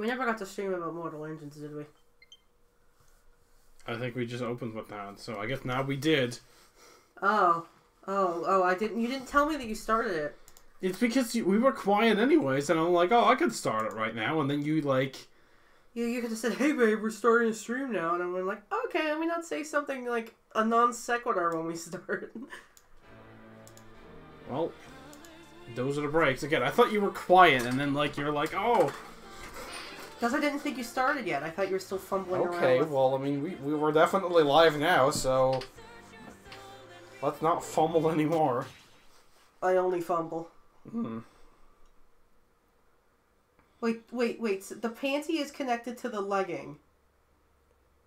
We never got to stream about Mortal Engines, did we? I think we just opened with that, so I guess now we did. Oh, I didn't. You didn't tell me that you started it. It's because we were quiet anyways, and I'm like, oh, I could start it right now, and then you like. You could have said, "Hey, babe, we're starting a stream now," and I'm like, "Okay, let me not say something like a non sequitur when we start." Well, those are the breaks. Again, I thought you were quiet, and then like you're like, oh. Because I didn't think you started yet. I thought you were still fumbling around. Okay, well, I mean, we were definitely live now, so let's not fumble anymore. I only fumble. Hmm. Wait. So the panty is connected to the legging.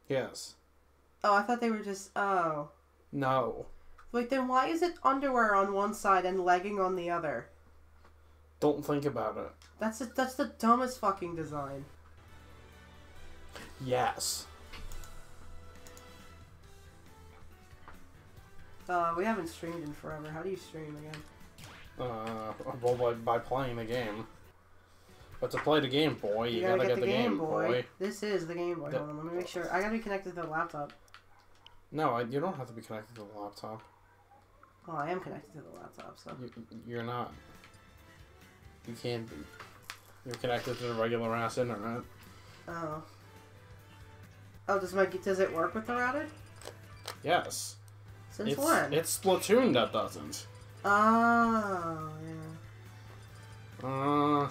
Yes. Oh, I thought they were just... Oh. No. Wait, then why is it underwear on one side and legging on the other? Don't think about it. That's the dumbest fucking design. Yes. We haven't streamed in forever. How do you stream again? Well, by playing the game. But to play the Game Boy, you gotta get the Game Boy. This is the Game Boy. Hold on, let me make sure. I gotta be connected to the laptop. No, you don't have to be connected to the laptop. Oh, I am connected to the laptop, so... You're not. You can't be. You're connected to the regular ass internet. Oh. Oh, does it work with the router? Yes. Since when? It's Splatoon that doesn't. Oh, yeah.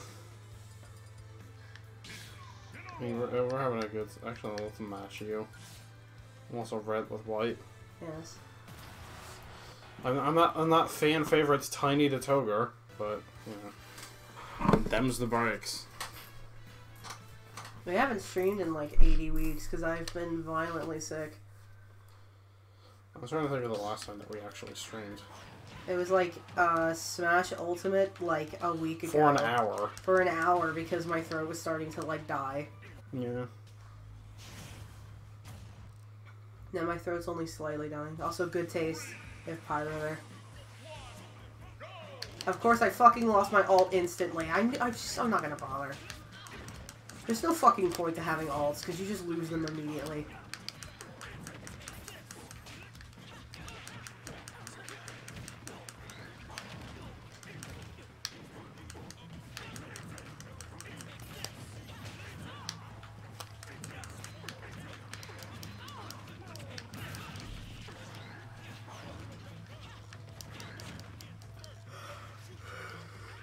I mean, we're having a good... Actually, let's match you. I'm also red with white. Yes. I'm not fan favorites Tiny the Toger, but, you know. Them's the breaks. We haven't streamed in like 80 weeks because I've been violently sick. I was trying to think of the last time that we actually streamed. It was like Smash Ultimate like a week ago. For an hour. For an hour because my throat was starting to like die. Yeah. No, my throat's only slightly dying. Also, good taste if Pyro there. Of course, I fucking lost my ult instantly. I'm not gonna bother. There's no fucking point to having ults because you just lose them immediately.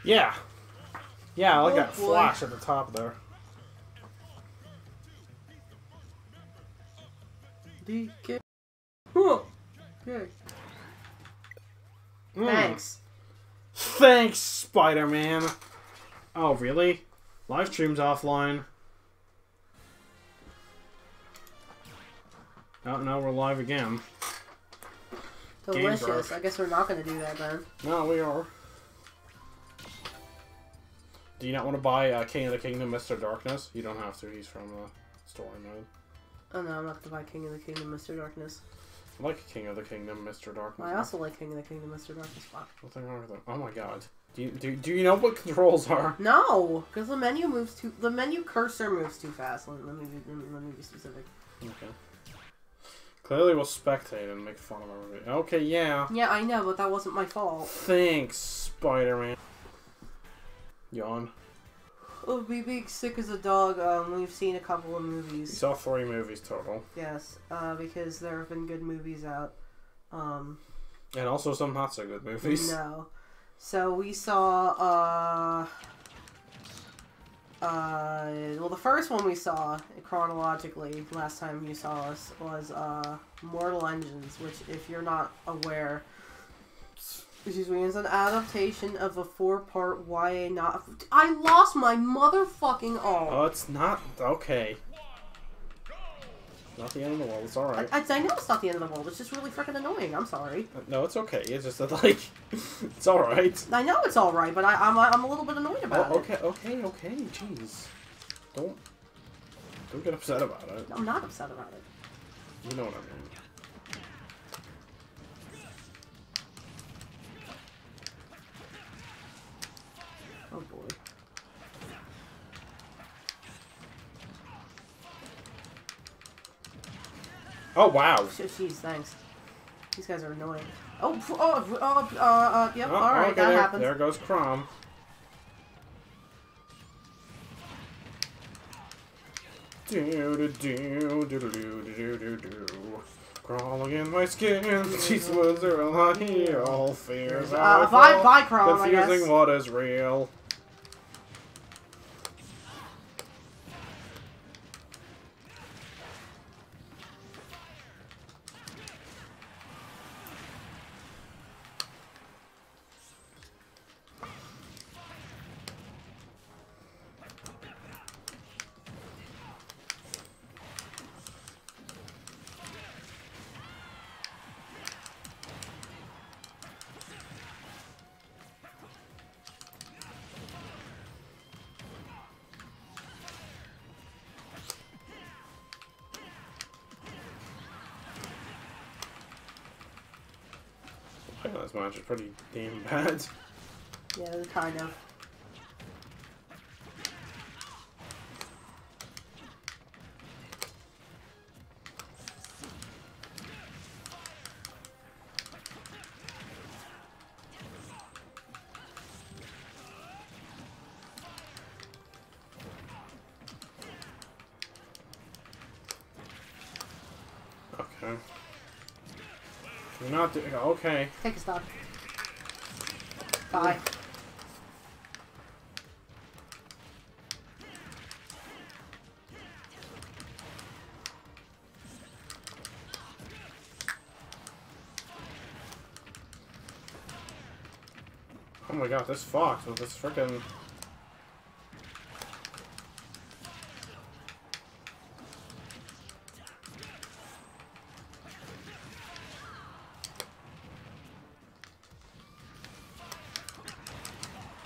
Yeah. Yeah, I like that boy. flash at the top there. DK. Okay. Thanks. Thanks, Spider-Man. Oh, really? Live stream's offline. Oh, no, we're live again. Delicious. I guess we're not going to do that then. No, we are. Do you not want to buy King of the Kingdom, Mr. Darkness? You don't have to. He's from story mode. Oh no, I'm not going to buy King of the Kingdom, Mr. Darkness. I like King of the Kingdom, Mr. Darkness. I also like King of the Kingdom, Mr. Darkness. Fuck. What's wrong with that? Oh my god. Do you know what controls are? No, because the menu cursor moves too fast. Let me be specific. Okay. Clearly we'll spectate and make fun of everybody. Okay, yeah. Yeah, I know, but that wasn't my fault. Thanks, Spider-Man. Yawn. Oh, me being sick as a dog, we've seen a couple of movies. We saw 3 movies total. Yes, because there have been good movies out. And also some not so good movies. No. So we saw, well, the first one we saw, chronologically, last time you saw us, was, Mortal Engines, which, if you're not aware, excuse me, is an adaptation of a 4-part YA not... I lost my motherfucking all. Oh, it's not... Okay. Not the end of the world, it's alright. I know it's not the end of the world, it's just really freaking annoying, I'm sorry. No, it's okay, it's just that, like, it's alright. I know it's alright, but I'm a little bit annoyed about it. Okay, jeez. Don't get upset about it. I'm not upset about it. You know what I mean. Oh boy. Oh, wow. Jeez, thanks. These guys are annoying. Yep, Oh, alright, okay, that happens. There goes Chrom. Crawling in my skin, these woods are a lot here, all fears are bye, Chrom, I guess. confusing what is real. This match is pretty damn bad. Yeah, kind of. Okay. You're not doing. Okay. Take a stock. Bye. Oh my god, this fox with this frickin'.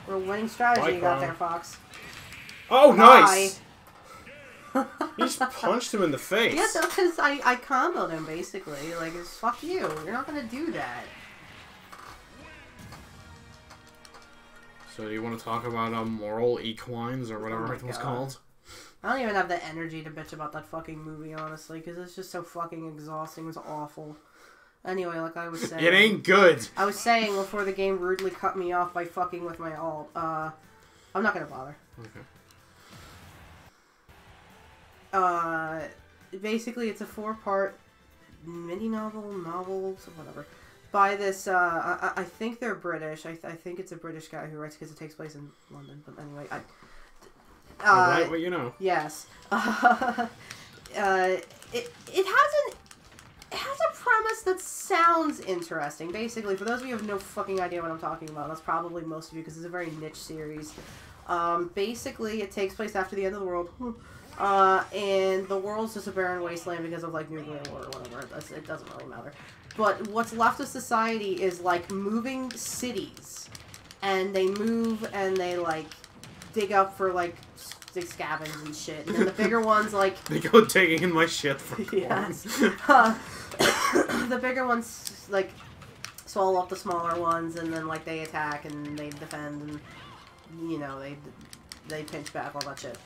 We're winning strategy you got there, Fox. Oh, nice! You just punched him in the face. Yeah, because I comboed him, basically. Like, it's fuck you. You're not gonna do that. So, do you want to talk about moral equines or whatever it was called? I don't even have the energy to bitch about that fucking movie, honestly, because it's just so fucking exhausting. It's awful. Anyway, like I was saying... It ain't good! I was saying before the game rudely cut me off by fucking with my alt. I'm not gonna bother. Okay. Basically, it's a 4-part mini-novel, whatever, by this, I think they're British. I think it's a British guy who writes, because it takes place in London, but anyway, right, what you know. Yes. It has a premise that sounds interesting. Basically, for those of you who have no fucking idea what I'm talking about, that's probably most of you, because it's a very niche series. Basically, it takes place after the end of the world. And the world's just a barren wasteland because of, like, nuclear war or whatever. It doesn't really matter. But what's left of society is, like, moving cities. And they move and they, like, dig up for, like, they scavenge and shit. And then the bigger ones, like... They go digging in my shit for corn. Yes. The bigger ones, like, swallow up the smaller ones, and then, like, they attack and they defend, and, you know, they pinch back, all that shit.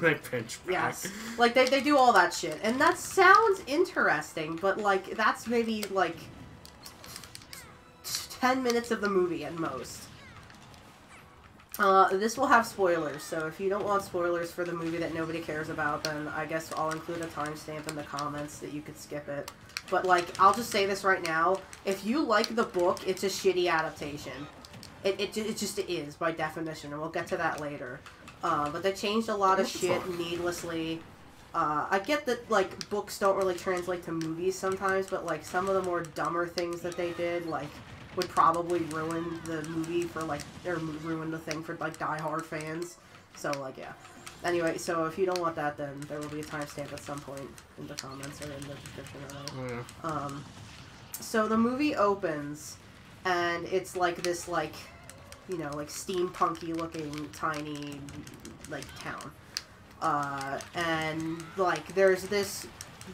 They pinch back. Yes. Like, they do all that shit. And that sounds interesting, but, like, that's maybe, like, 10 minutes of the movie at most. This will have spoilers, so if you don't want spoilers for the movie that nobody cares about, then I guess I'll include a timestamp in the comments that you could skip it. But, like, I'll just say this right now. If you like the book, it's a shitty adaptation. It just is, by definition, and we'll get to that later. But they changed a lot of shit needlessly. I get that, like, books don't really translate to movies sometimes, but, like, some of the more dumber things that they did, like, would probably ruin the movie for, like, or ruin the thing for, like, die-hard fans. So, like, yeah. Anyway, so if you don't want that, then there will be a timestamp at some point in the comments or in the description. Or so the movie opens, and it's, like, this, like, you know, like, steampunky-looking, tiny, like, town. And, like, there's this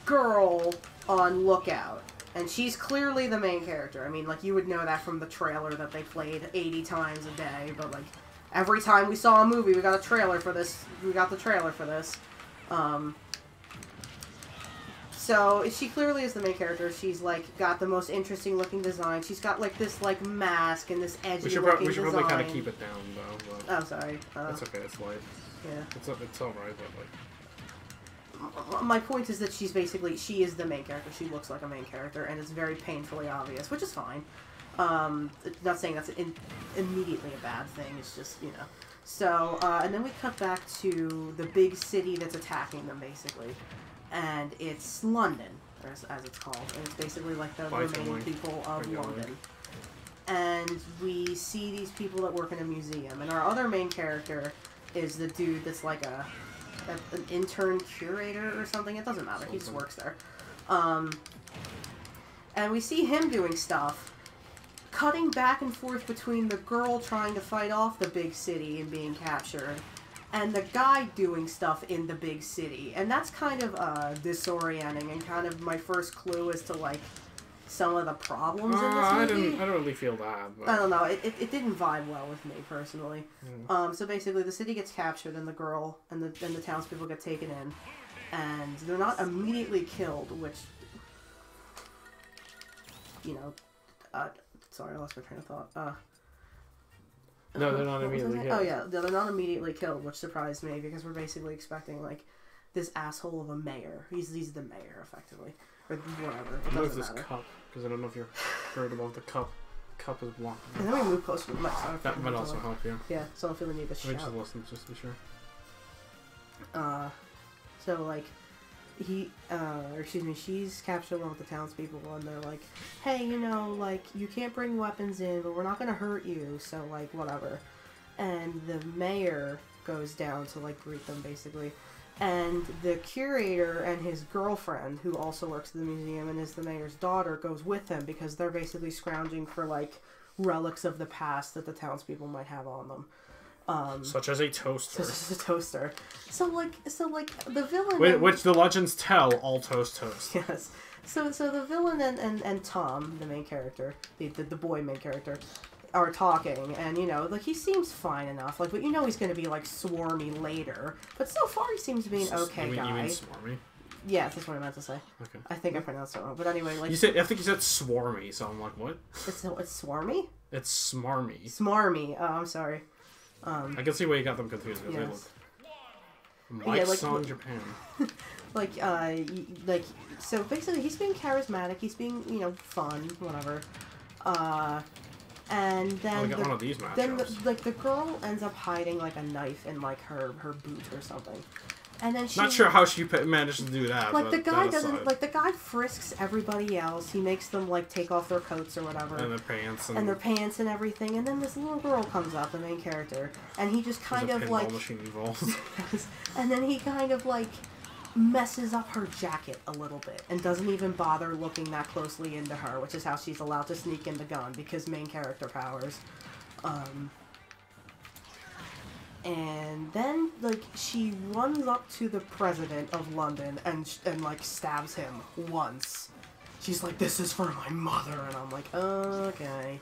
girl on lookout. And she's clearly the main character. I mean, like, you would know that from the trailer that they played 80 times a day, but, like, every time we saw a movie, we got a trailer for this. We got the trailer for this. So she clearly is the main character. She's like got the most interesting looking design. She's got like this like mask and this edgy looking design. We should probably kind of keep it down though. But oh, sorry. It's okay. It's light. Yeah. It's alright, but like. My point is that she is the main character. She looks like a main character, and it's very painfully obvious, which is fine. Not saying that's immediately a bad thing. It's just, you know. So, and then we cut back to the big city that's attacking them, basically. And it's London, as it's called. And it's basically like the remaining people of London. And we see these people that work in a museum. And our other main character is the dude that's like an intern curator or something. It doesn't matter. He just works there. And we see him doing stuff, cutting back and forth between the girl trying to fight off the big city and being captured, and the guy doing stuff in the big city. And that's kind of disorienting and kind of my first clue as to, like, some of the problems in this movie. I don't really feel that. But... I don't know. It didn't vibe well with me, personally. So basically, the city gets captured, and the girl and the townspeople get taken in. And they're not immediately killed, which... You know... sorry, I lost my train of thought. No, they're not immediately killed. Oh, yeah. They're not immediately killed, which surprised me, because we're basically expecting, like, this asshole of a mayor. He's the mayor, effectively. Or whatever. It move this cup, because I don't know if you're heard about the cup. The cup is blocked. And then we move closer to the mic. So that might also help you. Yeah, so I don't feel the need to shout. Just listen, just to be sure. So, like, she's captured along with the townspeople, and they're like, hey, you know, like, you can't bring weapons in, but we're not gonna hurt you, so, like, whatever. And the mayor goes down to, like, greet them, basically. And the curator and his girlfriend, who also works at the museum and is the mayor's daughter, goes with him because they're basically scrounging for, like, relics of the past that the townspeople might have on them. Such as a toaster. Such as a toaster. So like the villain... Which the legends tell all toast. Yes. So the villain and Tom, the main character, the boy main character, are talking, and, you know, like, he seems fine enough, like, but you know he's going to be, like, swarmy later, but so far he seems to be an okay guy. You mean swarmy? Yeah, that's what I meant to say. Okay. I think I pronounced it wrong, but anyway, like... I think you said swarmy, so I'm like, what? It's swarmy? It's smarmy. Smarmy. Oh, I'm sorry. I can see why you got them confused, because yes. they look... Like Song Japan. So basically he's being charismatic, he's being, you know, fun, whatever. And then, got one of these the girl ends up hiding, like, a knife in, like, her boot or something. And then she... Not sure how she managed to do that, like, the guy doesn't... Like, the guy frisks everybody else. He makes them, like, take off their coats or whatever. And their pants. And their pants and everything. And then this little girl comes up, the main character. And he just kind of, like... There's a pinball machine involved. And then he kind of, like... messes up her jacket a little bit and doesn't even bother looking that closely into her, which is how she's allowed to sneak in the gun, because main character powers. And then, like, she runs up to the president of London and like, stabs him once. She's like, this is for my mother, and I'm like, okay.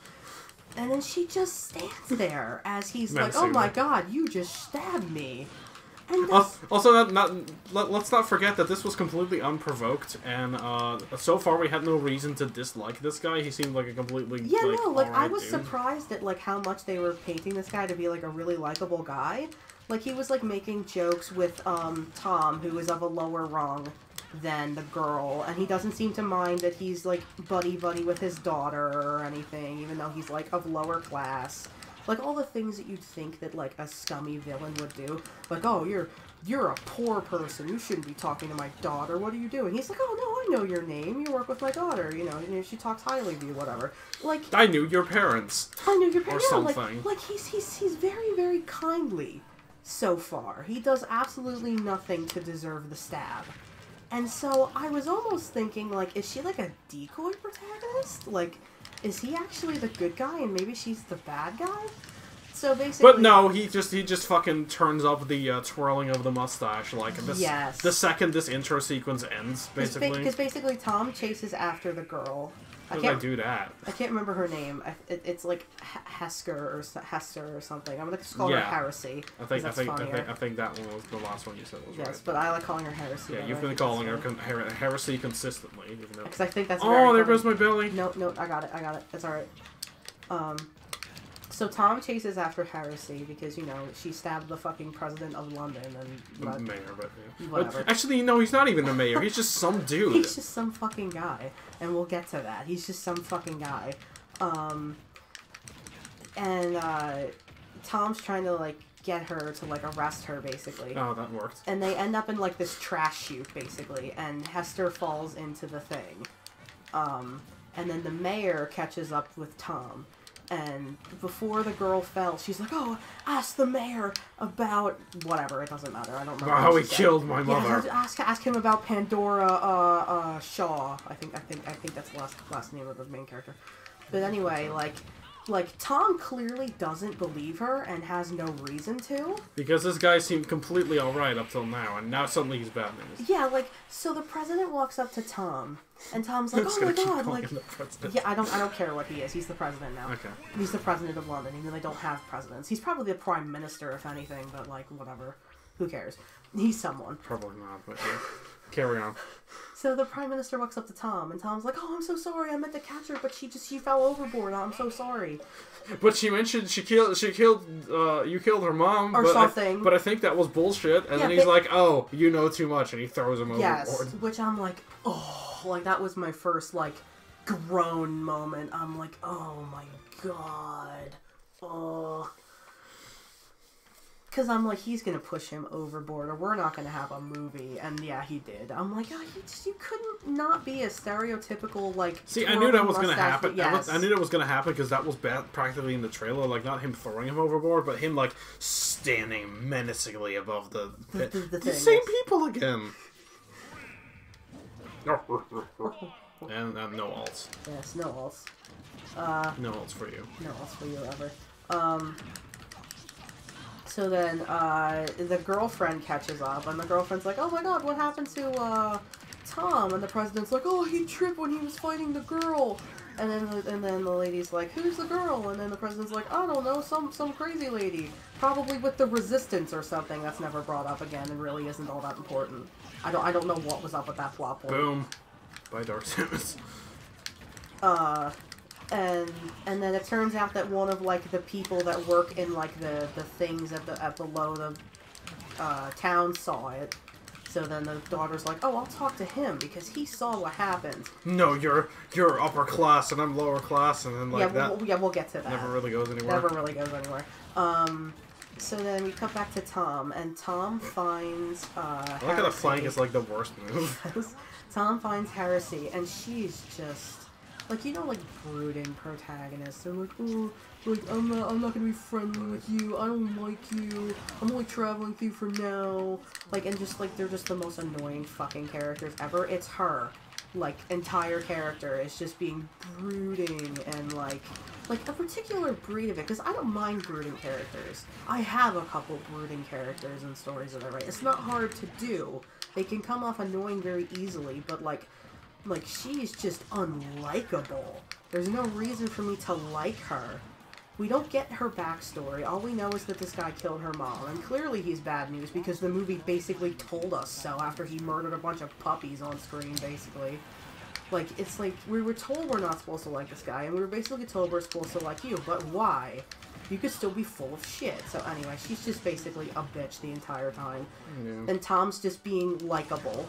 And then she just stands there as he's like, oh my god, you just stabbed me. Also, let's not forget that this was completely unprovoked, and so far we had no reason to dislike this guy. He seemed like a completely I was surprised at, like, how much they were painting this guy to be, like, a really likable guy. Like, he was, like, making jokes with Tom, who is of a lower rung than the girl, and he doesn't seem to mind that he's, like, buddy with his daughter or anything, even though he's, like, of lower class. Like, all the things that you'd think that, like, a scummy villain would do. Like, oh, you're a poor person. You shouldn't be talking to my daughter. What are you doing? He's like, oh, no, I know your name. You work with my daughter. You know, she talks highly of you, whatever. Like... I knew your parents. I knew your parents. Or something. Like, he's very, very kindly so far. He does absolutely nothing to deserve the stab. And so, I was almost thinking, like, is she, like, a decoy protagonist? Like... Is he actually the good guy, and maybe she's the bad guy? So basically... But no, he just fucking turns up the twirling of the mustache, like, the second this intro sequence ends, basically. Because basically Tom chases after the girl, How did I do that? I can't remember her name. It's like Hester or something. I'm gonna just call her Heresy. I think that one was the last one you said was right. Yes, but I like calling her Heresy. Yeah, you've been calling her Heresy consistently. Because I think that's. Oh, there goes my belly. No, I got it. It's all right. So Tom chases after Heresy because, you know, she stabbed the fucking president of London and... The mayor, but yeah. Whatever. Actually, no, he's not even the mayor. He's just some dude. He's just some fucking guy. And we'll get to that. He's just some fucking guy. Tom's trying to, like, get her to, like, arrest her, basically. Oh, that worked. And they end up in, like, this trash chute, basically. And Hester falls into the thing. And then the mayor catches up with Tom. And before the girl fell, she's like, "Oh, ask the mayor about whatever. It doesn't matter. I don't remember how he killed my mother. Yeah, ask him about Pandora Shaw. I think that's the last name of the main character. But anyway, like Tom clearly doesn't believe her and has no reason to. Because this guy seemed completely alright up till now, and now suddenly he's bad news. Yeah, like, so the president walks up to Tom, and Tom's like, "Oh my god, like, yeah, I don't care what he is. He's the president now. Okay. He's the president of London, even though they don't have presidents. He's probably the prime minister, if anything, but like, whatever. Who cares? He's someone. Probably not, but yeah. Carry on. So the prime minister walks up to Tom, and Tom's like, "Oh, I'm so sorry. I meant to catch her, but she fell overboard. I'm so sorry." But she mentioned you killed her mom or something. But I think that was bullshit. And then he's like, "Oh, you know too much," and he throws him overboard. Yes, which I'm like, oh, like that was my first like groan moment. I'm like, oh my god, oh. Because I'm like, he's going to push him overboard, or we're not going to have a movie. And yeah, he did. I'm like, oh, you couldn't not be a stereotypical, like... See, I knew that was going to happen. Yes. I knew that was going to happen because that was practically in the trailer. Like, not him throwing him overboard, but him, like, standing menacingly above the same people again. and no alts. Yes, no alts. No alts for you. No alts for you ever. So then, the girlfriend catches up, and the girlfriend's like, "Oh my god, what happened to, Tom?" And the president's like, "Oh, he tripped when he was fighting the girl." And then the lady's like, "Who's the girl?" And then the president's like, "I don't know, some crazy lady. Probably with the resistance or something." That's never brought up again and really isn't all that important. I don't know what was up with that plot point. Boom. By Dark Samus. And then it turns out that one of like the people that work in like the things at below the town saw it. So then the daughter's like, "Oh, I'll talk to him because he saw what happened." No, you're upper class and I'm lower class, and then like we'll get to that. Never really goes anywhere. Never really goes anywhere. So then we cut back to Tom, and Tom finds I like how the flank is like the worst move. Tom finds Heresy, and she's just. Like, you know, like, brooding protagonists. They're like, "Oh, like, I'm not gonna be friendly with you. I don't like you. I'm only traveling with you for now." Like, and just, like, they're just the most annoying fucking characters ever. It's her. Like, entire character is just being brooding and, like a particular breed of it. Because I don't mind brooding characters. I have a couple brooding characters in stories that I write. It's not hard to do. They can come off annoying very easily, but, like, she's just unlikable. There's no reason for me to like her. We don't get her backstory. All we know is that this guy killed her mom. And clearly he's bad news because the movie basically told us so after he murdered a bunch of puppies on screen, basically. Like, it's like, we were told we're not supposed to like this guy, and we were basically told we're supposed to like you. But why? You could still be full of shit. So anyway, she's just basically a bitch the entire time. Yeah. And Tom's just being likable.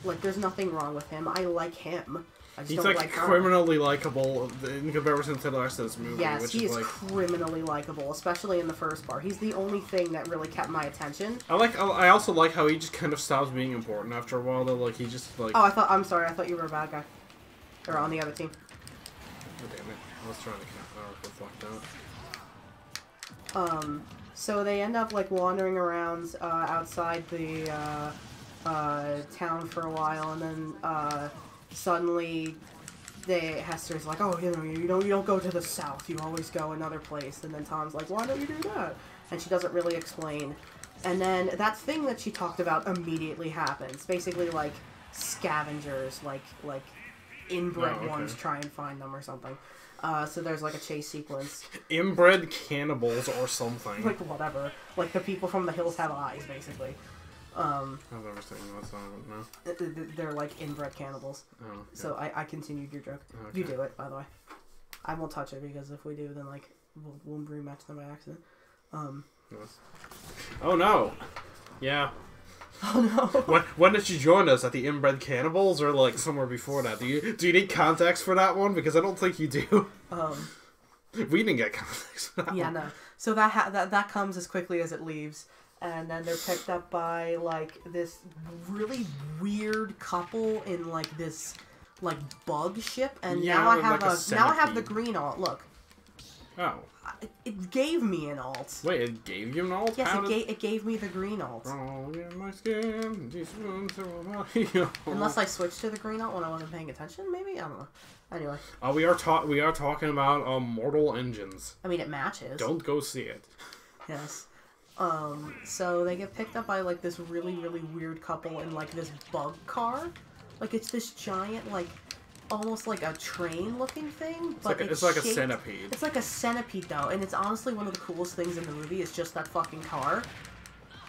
Like, there's nothing wrong with him. I like him. I just don't like her. He's, criminally likable in comparison to the rest of this movie. Yes, he is criminally likable, especially in the first part. He's the only thing that really kept my attention. I also like how he just kind of stops being important after a while, though. Like, he just, like... Oh, I'm sorry. I thought you were a bad guy. Or on the other team. Oh, damn it. I was trying to reflect out. So they end up, like, wandering around, outside the, town for a while, and then suddenly Hester's like, "Oh, you know, you don't go to the south, you always go another place." And then Tom's like, "Why don't you do that?" And she doesn't really explain. And then that thing that she talked about immediately happens. Basically, like, scavengers, like inbred Oh, okay. ones try and find them or something. So there's like a chase sequence. Inbred cannibals or something. Like whatever. Like the people from the hills have eyes, basically. I've never seen that song, but no. They're like inbred cannibals. Oh, yeah. So I continued your joke. Okay. You do it, by the way. I won't touch it because if we do, then like we'll rematch them by accident. Yes. Oh no! Yeah. Oh no! When did you join us? At the Inbred Cannibals or like somewhere before that? Do you need context for that one? Because I don't think you do. We didn't get context for that. Yeah, one. no. So that comes as quickly as it leaves, and then they're picked up by like this really weird couple in like this like bug ship, and Yeah, now I have like a now I have the centipede. green alt. Look, Oh. it gave me an alt. Wait, it gave you an alt? Yes, How it gave me the green alt. Crawling in my skin, these wounds are my Unless I switched to the green alt when I wasn't paying attention, maybe? I don't know. Anyway. we are talking about Mortal Engines. I mean, it matches. Don't go see it. Yes. So they get picked up by, like, this really, really weird couple in, like, this bug car. Like, it's this giant, like, almost like a train-looking thing, but It's like a shaped- centipede. It's like a centipede, though, and it's honestly one of the coolest things in the movie is just that fucking car.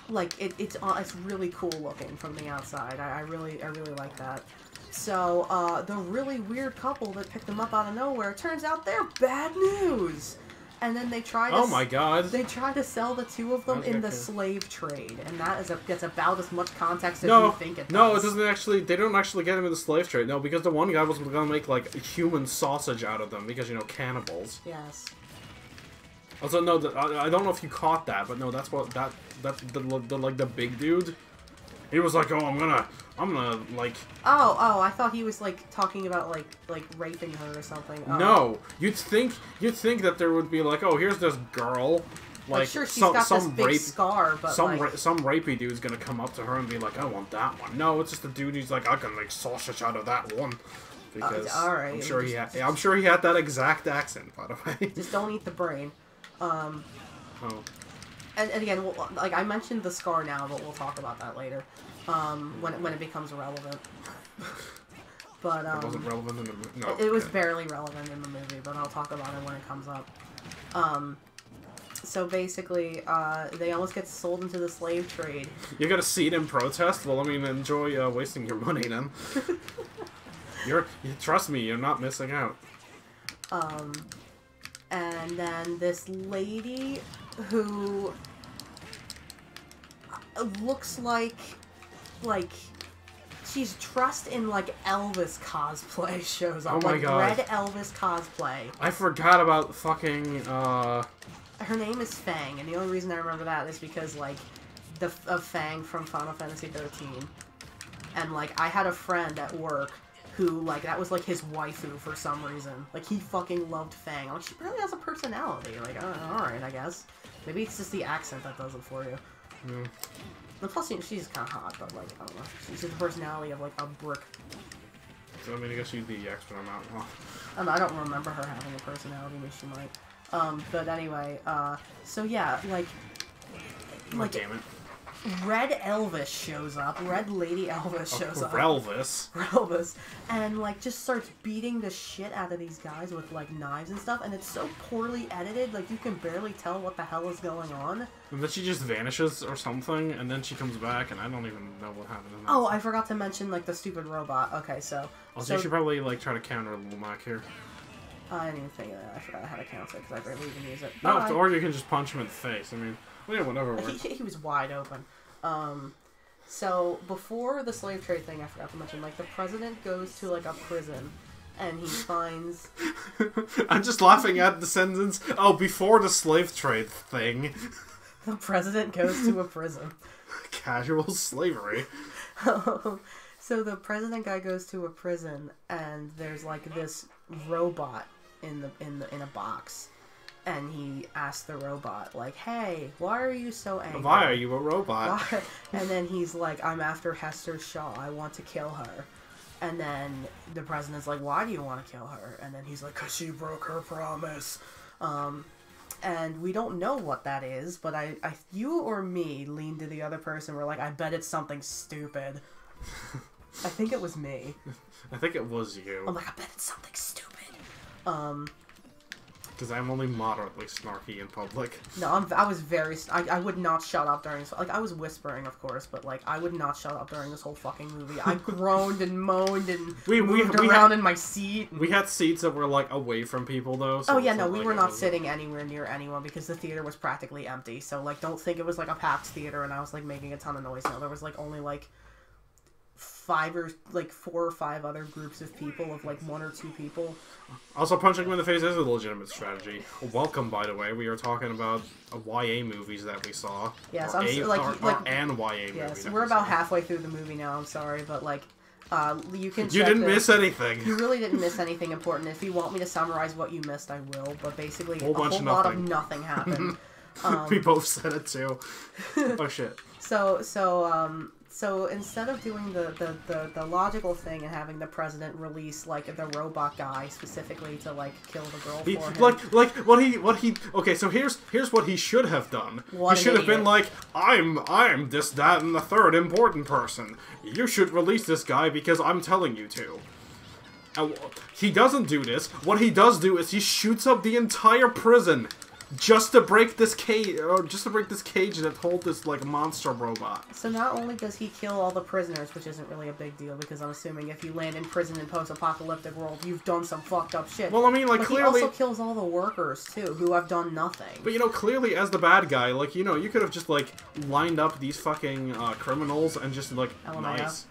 Like, it's really cool looking from the outside. I really like that. So, the really weird couple that picked them up out of nowhere, turns out they're bad news! And then they try to... Oh my god. They try to sell the two of them How's in that the good? slave trade, and that gets about as much context as No, you think it does. no, it doesn't actually. They don't actually get him in the slave trade. No, because the one guy was gonna make like human sausage out of them because cannibals. Yes. Also, no, I don't know if you caught that, but no, that's what the like the big dude. He was like, oh, I'm gonna like. Oh, I thought he was like talking about like raping her or something. Oh. No, you'd think that there would be like, oh, here's this girl, like sure, she's some got this big rape scar, but some like, some rapey dude's gonna come up to her and be like, I want that one. No, it's just a dude who's like, I can make sausage out of that one. Because all right, I'm sure I'm sure he had that exact accent, by the way. just don't eat the brain. Oh. And again, like I mentioned the scar now, but we'll talk about that later, when it becomes relevant. But It wasn't relevant in the movie. No, it was okay. barely relevant in the movie, but I'll talk about it when it comes up. So basically, they almost get sold into the slave trade. You got a seat in protest? Well, I mean, enjoy wasting your money then. Trust me, you're not missing out. And then this lady who looks like she's dressed in like Elvis cosplay shows up. Oh my like God. red Elvis cosplay. I forgot about fucking Her name is Fang, and the only reason I remember that is because like of Fang from Final Fantasy 13. And like I had a friend at work who, like, that was, like, his waifu for some reason. Like, he fucking loved Fang. Like, she really has a personality. Like, alright, I guess. Maybe it's just the accent that does it for you. Mm. And plus, she's kind of hot, but, like, I don't know. She's the personality of, like, a brick. So, I mean, I guess you'd be the expert on that one. I don't remember her having a personality, but she might. But anyway, so yeah, like... Oh, damn it. Red Elvis shows up. Red Lady Elvis shows up. Relvis. And, like, just starts beating the shit out of these guys with, like, knives and stuff. And it's so poorly edited, like, you can barely tell what the hell is going on. And then she just vanishes or something, and then she comes back, and I don't even know what happened in that. Oh, I forgot to mention, like, the stupid robot. Okay, so... Also, you should probably, like, try to counter Lumac here. I didn't even think of that. I forgot how to counter it, because I barely even use it. No, Bye. or you can just punch him in the face. I mean, well, yeah, whatever works. He was wide open. So before the slave trade thing, I forgot to mention, like, the president goes to, like, a prison, and he finds... I'm just laughing at the sentence, oh, before the slave trade thing. The president goes to a prison. Casual slavery. So the president guy goes to a prison, and there's, like, this robot in a box. And he asks the robot, like, hey, why are you so angry? Why are you a robot? Why? And then he's like, I'm after Hester Shaw. I want to kill her. And then the president's like, why do you want to kill her? And then he's like, because she broke her promise. And we don't know what that is, but you or me leaned to the other person. We're like, I bet it's something stupid. I think it was me. I think it was you. I'm like, I bet it's something stupid. Because I'm only moderately snarky in public. No, I was very... I would not shut up during... Like, I was whispering, of course, but, like, I would not shut up during this whole fucking movie. I groaned and moaned and moved around in my seat. We had seats that were, like, away from people, though. So we were not sitting anywhere near anyone because the theater was practically empty. So, like, don't think it was, like, a packed theater and I was, like, making a ton of noise. No, there was, like, only, like... 4 or 5 other groups of people of like 1 or 2 people. Also, punching him in the face is a legitimate strategy. Welcome, by the way. We are talking about YA movies that we saw. Yes, or and YA yes, movies. we're about halfway through the movie now. I'm sorry, but like, you can. You didn't miss anything. You really didn't miss anything important. If you want me to summarize what you missed, I will. But basically, a whole lot of nothing happened. We both said it too. Oh shit. So instead of doing the logical thing and having the president release like the robot guy specifically to like kill the girl for him, okay, so here's what he should have done. What he should have been like, I'm this, that, and the third important person. You should release this guy because I'm telling you to. He doesn't do this. What he does do is he shoots up the entire prison. Just to break this cage, that holds this like monster robot. So not only does he kill all the prisoners, which isn't really a big deal because I'm assuming if you land in prison in post-apocalyptic world, you've done some fucked up shit. Well, I mean, like but clearly, he also kills all the workers too, who have done nothing. But you know, clearly as the bad guy, like you could have just like lined up these fucking criminals and just like nice.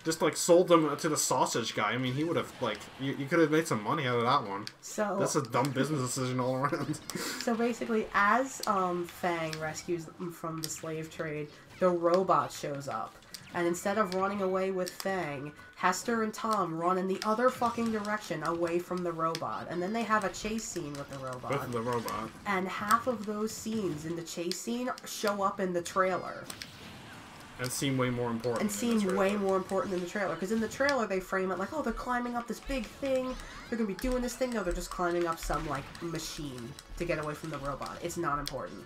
Just, like, sold them to the sausage guy. I mean, he would have, like... You could have made some money out of that one. So... That's a dumb business decision all around. So, basically, as Fang rescues them from the slave trade, the robot shows up. And instead of running away with Fang, Hester and Tom run in the other fucking direction away from the robot. And then they have a chase scene with the robot. With the robot. And half of those scenes in the chase scene show up in the trailer. And seem way more important. And seem way more important than the trailer. Because in the trailer, they frame it like, oh, they're climbing up this big thing. They're going to be doing this thing. No, they're just climbing up some, like, machine to get away from the robot. It's not important.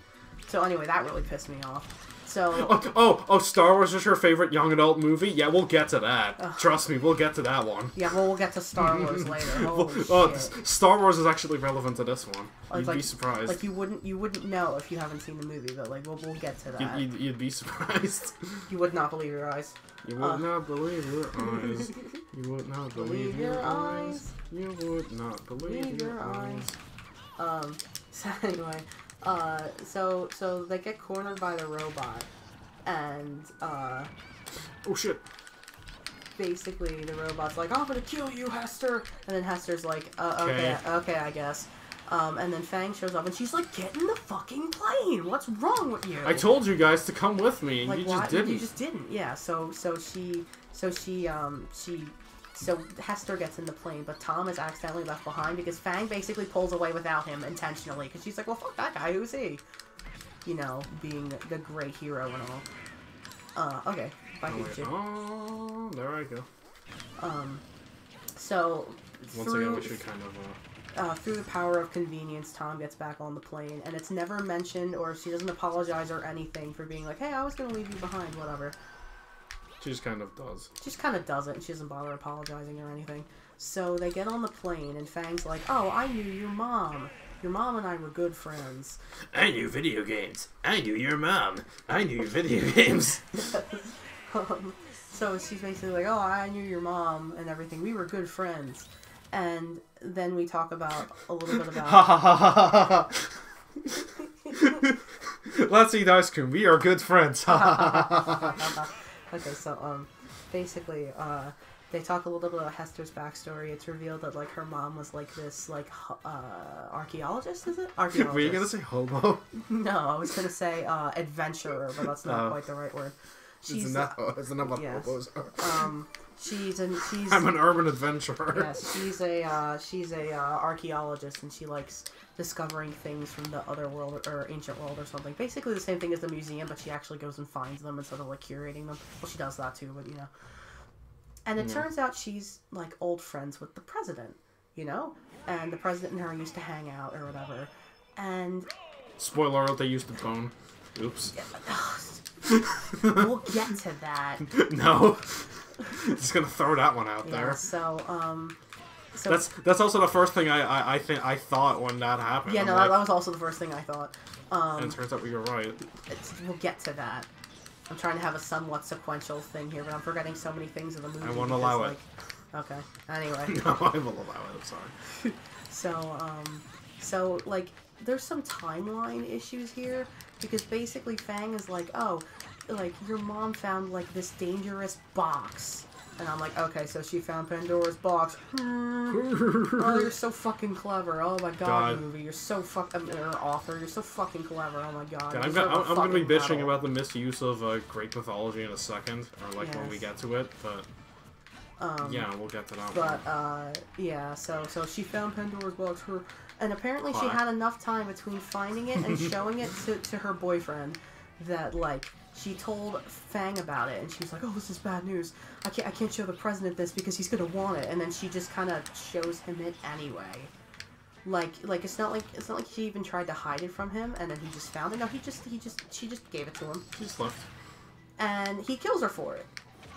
So anyway, that really pissed me off. So... Oh, Star Wars is your favorite young adult movie? Yeah, we'll get to that. Trust me, we'll get to that one. Yeah, well, we'll get to Star Wars later. Holy shit. Star Wars is actually relevant to this one. You'd be surprised. Like, you wouldn't know if you haven't seen the movie, but, like, we'll get to that. You'd be surprised. You would not believe your eyes. You would not believe your eyes. You would not believe your eyes. You would not believe your eyes. So anyway... So they get cornered by the robot, and, oh shit. Basically, the robot's like, I'm gonna kill you, Hester! And then Hester's like, okay, I guess. And then Fang shows up, and she's like, get in the fucking plane! What's wrong with you? I told you guys to come with me, and like, you just didn't. You just didn't, yeah. So Hester gets in the plane, but Tom is accidentally left behind because Fang basically pulls away without him intentionally because she's like, well, fuck that guy, who's he? You know, being the great hero and all. Okay, bye, Pikachu. Oh, there I go. So... Once again, we should kind of, through the power of convenience, Tom gets back on the plane, and it's never mentioned, or she doesn't apologize or anything for being like, hey, I was gonna leave you behind, whatever. She just kind of does. She just kind of does it, and she doesn't bother apologizing or anything. So they get on the plane, and Fang's like, oh, I knew your mom. Your mom and I were good friends. I knew video games. I knew your mom. I knew your video games. So she's basically like, oh, I knew your mom and everything. We were good friends. And then we talk about a little bit about... Ha ha ha ha ha! Let's eat ice cream. We are good friends. Okay, so, basically, they talk a little bit about Hester's backstory. It's revealed that, like, her mom was, like, this, like, archaeologist, is it? Archaeologist. Were you gonna say hobo? No, I was gonna say, adventurer, but that's not quite the right word. Isn't that what hobos are? She's I'm an urban adventurer. Yes, she's a archaeologist, and she likes discovering things from the other world or ancient world or something. Basically the same thing as the museum, but she actually goes and finds them instead of like curating them. Well, she does that too, but you know. And it turns out she's like old friends with the president, you know, and the president and her used to hang out or whatever. And spoiler alert, they used to bone. Oops. We'll get to that. No. Just gonna throw that one out Yeah, there. so That's also the first thing I thought when that happened. yeah, I'm no, like, that was also the first thing I thought. and it turns out we were right. We'll get to that. I'm trying to have a somewhat sequential thing here, but I'm forgetting so many things in the movie. I won't because, allow like, it. Okay. Anyway. No, I will allow it. I'm sorry. So like, there's some timeline issues here because basically Fang is like, oh, like your mom found like this dangerous box. And I'm like, okay, so she found Pandora's box. Oh, you're so fucking clever. Oh my god, movie. You're so fucking... or author. You're so fucking clever. Oh my god. Yeah, I'm going to be bitching about the misuse of Greek mythology in a second. Or, like, when we get to it. But, yeah, we'll get to that one. Yeah, so she found Pandora's box. And apparently she had enough time between finding it and showing it to her boyfriend that, like... She told Fang about it, and she was like, "Oh, this is bad news. I can't show the president this because he's gonna want it." And then she just kind of shows him it anyway. Like it's not like she even tried to hide it from him, and then he just found it. No, she just gave it to him. She just left. And he kills her for it.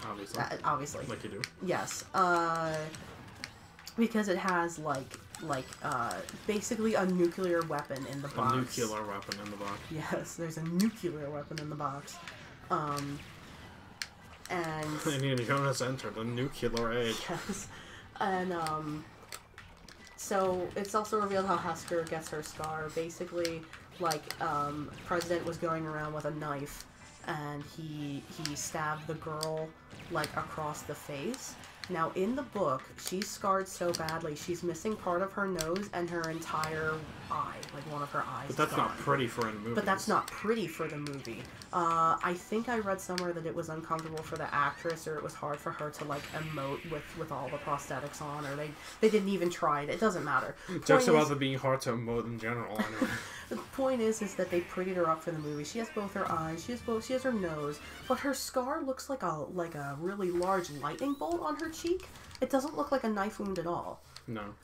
Obviously. Obviously. Like you do. Yes. Because it has basically a nuclear weapon in the box. A nuclear weapon in the box. Yes, there's a nuclear weapon in the box. And Indiana Jones entered the nuclear age. Yes. And so it's also revealed how Hesker gets her scar. Basically, President was going around with a knife and he stabbed the girl across the face. Now, in the book, she's scarred so badly, she's missing part of her nose and her entire eye, one of her eyes. But that's not pretty for a movie. But that's not pretty for the movie. I think I read somewhere that it was uncomfortable for the actress, or it was hard for her to, emote with all the prosthetics on, or they didn't even try it. It doesn't matter. Jokes about it being hard to emote in general, anyway. The point is that they prettied her up for the movie. She has both her eyes, she has her nose, but her scar looks like a really large lightning bolt on her cheek. It doesn't look like a knife wound at all. No.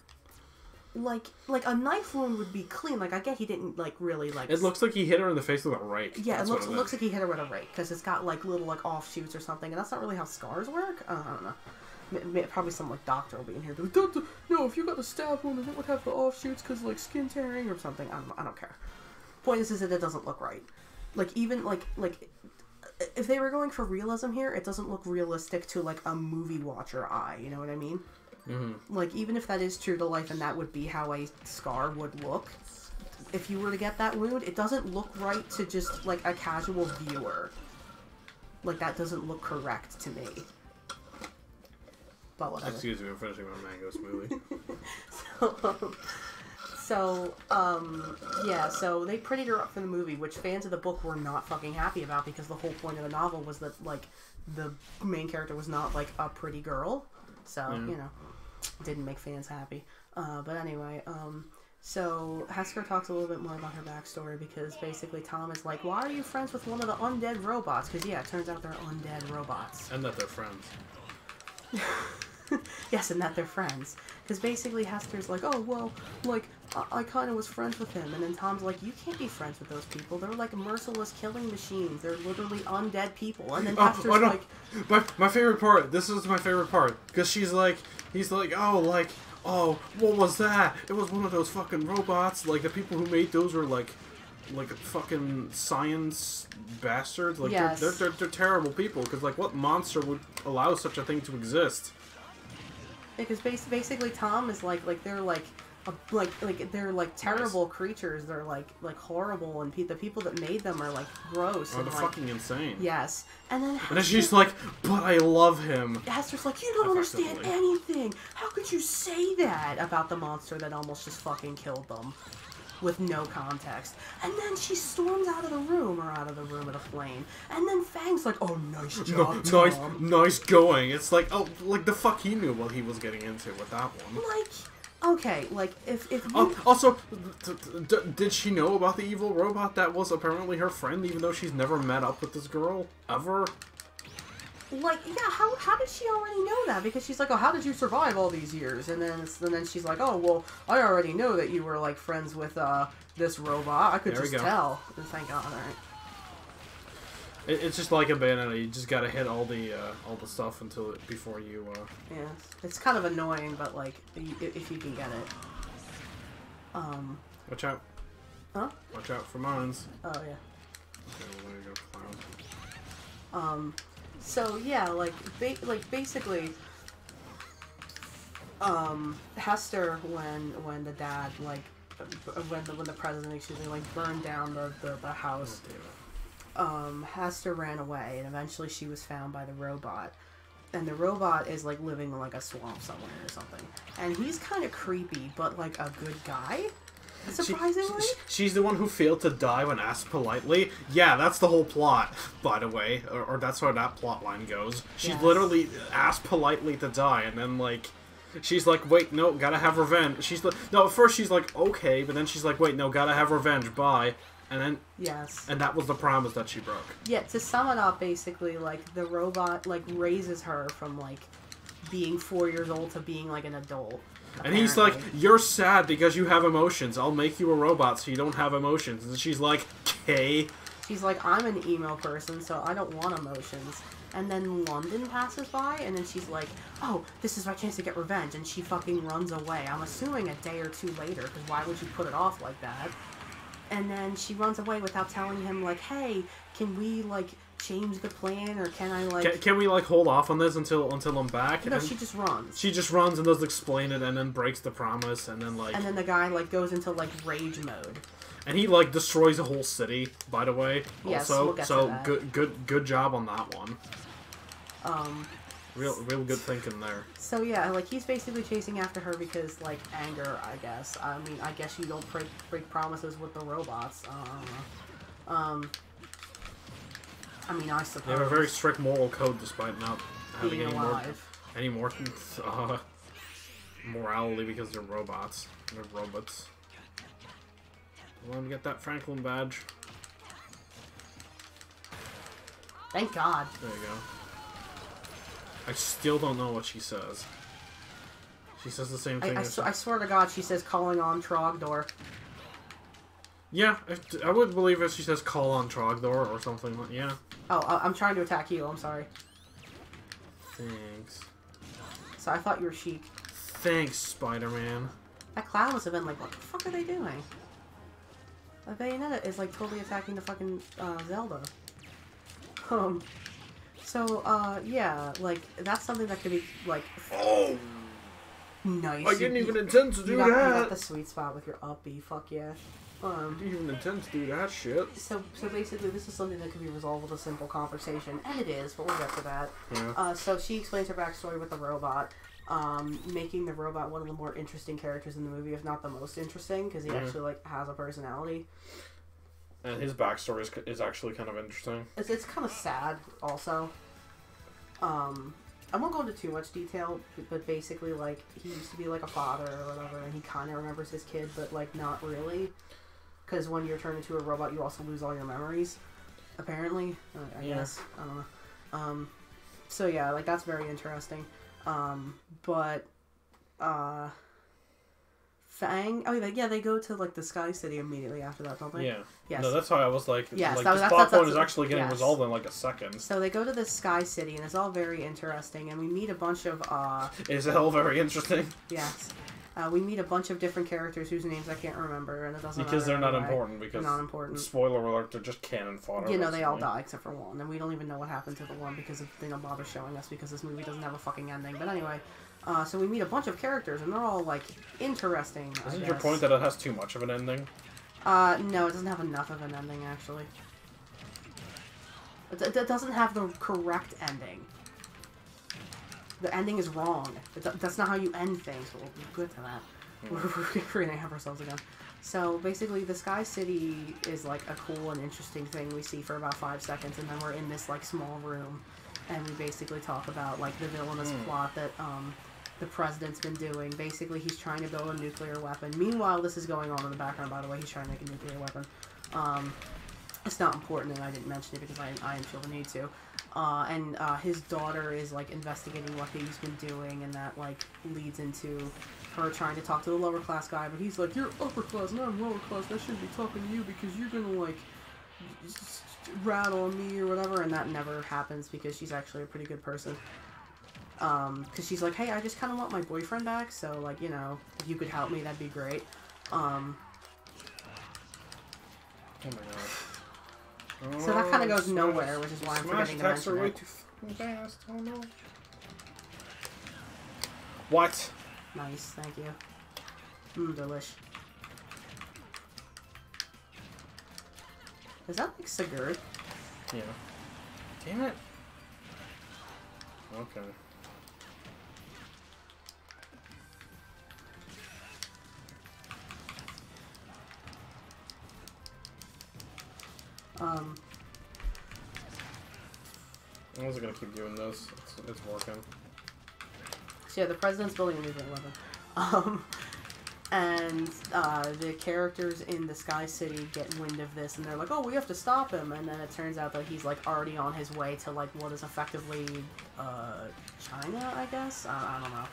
Like a knife wound would be clean. I get he didn't really. It looks like he hit her in the face with a rake. Yeah, it looks like he hit her with a rake because it's got little offshoots or something, and that's not really how scars work. I don't know. Probably some doctor will be in here. Doctor, no, if you got a stab wound, then it would have the offshoots because skin tearing or something. I don't care. Point is that it doesn't look right. Even if they were going for realism here, it doesn't look realistic to a movie watcher eye. You know what I mean? Mm-hmm. Even if that is true to life and that would be how a scar would look, if you were to get that wound, it doesn't look right to just a casual viewer. That doesn't look correct to me. But whatever. Excuse me, I'm finishing my mango smoothie. Yeah, so they prettied her up for the movie, which fans of the book were not fucking happy about because the whole point of the novel was that, the main character was not, a pretty girl. So, didn't make fans happy. But anyway, so Hesker talks a little bit more about her backstory because basically Tom is like, why are you friends with one of the undead robots? Because, yeah, it turns out they're undead robots. And that they're friends. Yes, and that they're friends. Because basically Hesker's like, oh, well, I kind of was friends with him. And then Tom's like, you can't be friends with those people. They're merciless killing machines. They're literally undead people. And then Hester's like... My favorite part, this is my favorite part. Because he's like, oh, what was that? It was one of those fucking robots. The people who made those were fucking science bastards. Yes. They're terrible people. Because what monster would allow such a thing to exist? Because basically Tom is they're they're terrible creatures. They're horrible, and the people that made them are gross. Oh, they're fucking insane. Yes, and then she's like, but I love him. Hester's like, you don't understand anything. How could you say that about the monster that almost just fucking killed them? With no context. And then she storms out of the room in a flame. And then Fang's like, oh, nice job, Tom. Nice going. It's oh, the fuck he knew what he was getting into with that one. Okay, if you... Also, did she know about the evil robot that was apparently her friend, even though she's never met up with this girl? Ever? Yeah, how did she already know that? Because she's like, oh, how did you survive all these years? And then she's like, oh, well, I already know that you were, friends with, this robot. I could just tell. And thank God, It's just like a Bayonetta. You just gotta hit all the stuff before you. Yeah, it's kind of annoying, but like if you can get it. Watch out. Huh? Watch out for mines. Oh yeah. Okay, well, there you go, clown. So yeah, like basically, Hester, when the dad when the president, excuse me, burned down the house. Hester ran away, and eventually she was found by the robot. And the robot is living in a swamp somewhere or something. And he's kind of creepy, but a good guy. Surprisingly, she's the one who failed to die when asked politely. Yeah, that's the whole plot, by the way, or that's where that plot line goes. She literally asked politely to die, and then she's like, wait, no, gotta have revenge. She's like, no, at first she's like, okay, but then she's like, wait, no, gotta have revenge, bye. And then, and that was the promise that she broke. Yeah, to sum it up, basically, the robot, raises her from, being 4 years old to being, an adult. And he's like, you're sad because you have emotions. I'll make you a robot so you don't have emotions. And she's like, okay. She's like, I'm an emo person, so I don't want emotions. And then London passes by, and then she's like, oh, this is my chance to get revenge. And she fucking runs away. I'm assuming a day or two later, because why would you put it off like that? And then she runs away without telling him, hey, can we, change the plan, or can I, Can we, hold off on this until I'm back? No, she just runs. She just runs and doesn't explain it, and then breaks the promise, and then, And then the guy, goes into, rage mode. And he, destroys a whole city, by the way, yes, also. We'll get so, to that. good job on that one. Real good thinking there. So, yeah, he's basically chasing after her because, anger, I guess. I mean, I guess you don't break promises with the robots. I mean, I suppose. They have a very strict moral code despite not having any more morality because they're robots. They're robots. Let me get that Franklin badge. Thank God. There you go. I still don't know what she says. She says the same thing. I swear to God, she says calling on Trogdor. Yeah, I would believe if she says call on Trogdor or something. Yeah. Oh, I'm trying to attack you. I'm sorry. Thanks. So I thought you were Sheik. Thanks, Spider-Man. That cloud must have been like, what the fuck are they doing? The Bayonetta is totally attacking the fucking Zelda. So, yeah, that's something that could be, Oh! Nice. I didn't even intend to do that! You got the sweet spot with your up B, fuck yeah. I didn't even intend to do that shit. So basically, this is something that can be resolved with a simple conversation, and it is, but we'll get to that. Yeah. So she explains her backstory with the robot, making the robot one of the more interesting characters in the movie, if not the most interesting, because he actually, has a personality. And his backstory is actually kind of interesting. It's kind of sad, also. I won't go into too much detail, but basically, he used to be, a father or whatever, and he kind of remembers his kid, but, not really. Because when you're turned into a robot, you also lose all your memories, apparently. I guess. I don't know. So, yeah, that's very interesting. But, Fang... Oh, yeah, they go to, the Sky City immediately after that, don't they? Yeah. Yes. No, that's why I was like... Yes, this plot point is actually getting resolved in, a second. So they go to the Sky City, and it's all very interesting, and we meet a bunch of, Is it all very interesting? Yes. We meet a bunch of different characters whose names I can't remember, and it doesn't because matter they're not anyway. important. Because they're not important. Spoiler alert: they're just cannon fodder. You know, they all die except for one, and we don't even know what happened to the one because they don't bother showing us because this movie doesn't have a fucking ending. But anyway, so we meet a bunch of characters, and they're all interesting. Isn't your point that it has too much of an ending? No, it doesn't have enough of an ending actually. It doesn't have the correct ending. The ending is wrong. That's not how you end things, but we'll get to that. We're gonna have ourselves again. So, basically, the Sky City is, a cool and interesting thing we see for about 5 seconds, and then we're in this, small room, and we basically talk about, the villainous plot that, the president's been doing. Basically, he's trying to build a nuclear weapon. Meanwhile, this is going on in the background, by the way. He's trying to make a nuclear weapon. It's not important, and I didn't mention it because I didn't feel the need to. And his daughter is, investigating what he's been doing, and that, leads into her trying to talk to the lower class guy, but he's like, you're upper class, and I'm lower class, I shouldn't be talking to you because you're gonna, rat on me or whatever, and that never happens because she's actually a pretty good person. Because she's like, hey, I just kind of want my boyfriend back, so, like, you know, if you could help me, that'd be great. Oh my god. So that kind of goes nowhere, which is why I'm forgetting to mention way it. too fucking fast. Oh no. What? Nice, thank you. Delish. Is that like Sigurd? Yeah. Damn it. Okay. I was gonna keep doing this. It's working. So yeah, the president's building a nuclear weapon. And the characters in the Sky City get wind of this, and they're like, oh, we have to stop him. And then it turns out that he's, like, already on his way to, like, what is effectively, China, I guess? I don't know.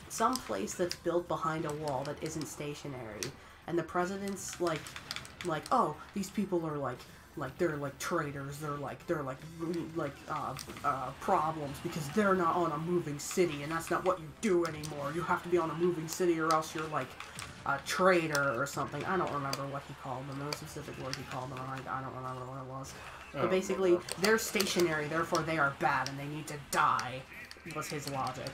Some place that's built behind a wall that isn't stationary. And the president's, like, oh, these people are, like, they're like traitors, they're like problems because they're not on a moving city, and that's not what you do anymore. You have to be on a moving city or else you're like a traitor or something. I don't remember what he called them. There was a specific word he called them, and I don't remember what it was. But basically, they're stationary, therefore they are bad and they need to die, was his logic.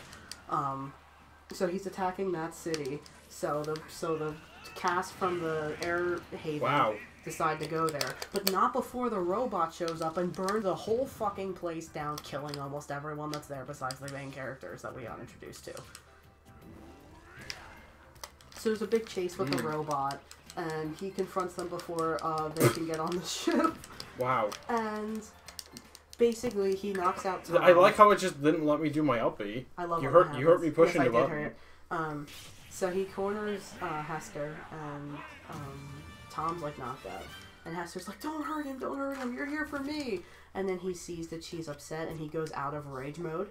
So he's attacking that city. So the cast from the Air Haven decide to go there, but not before the robot shows up and burns the whole fucking place down, killing almost everyone that's there besides the main characters that we got introduced to. So there's a big chase with the robot, and he confronts them before they can get on the ship. Wow. And basically he knocks out Tom. I like how it just didn't let me do my up B. I love you hurt me pushing the button. So he corners Hester, and Tom's like knocked out. And Hester's like, don't hurt him, you're here for me. And then he sees that she's upset, and he goes out of rage mode.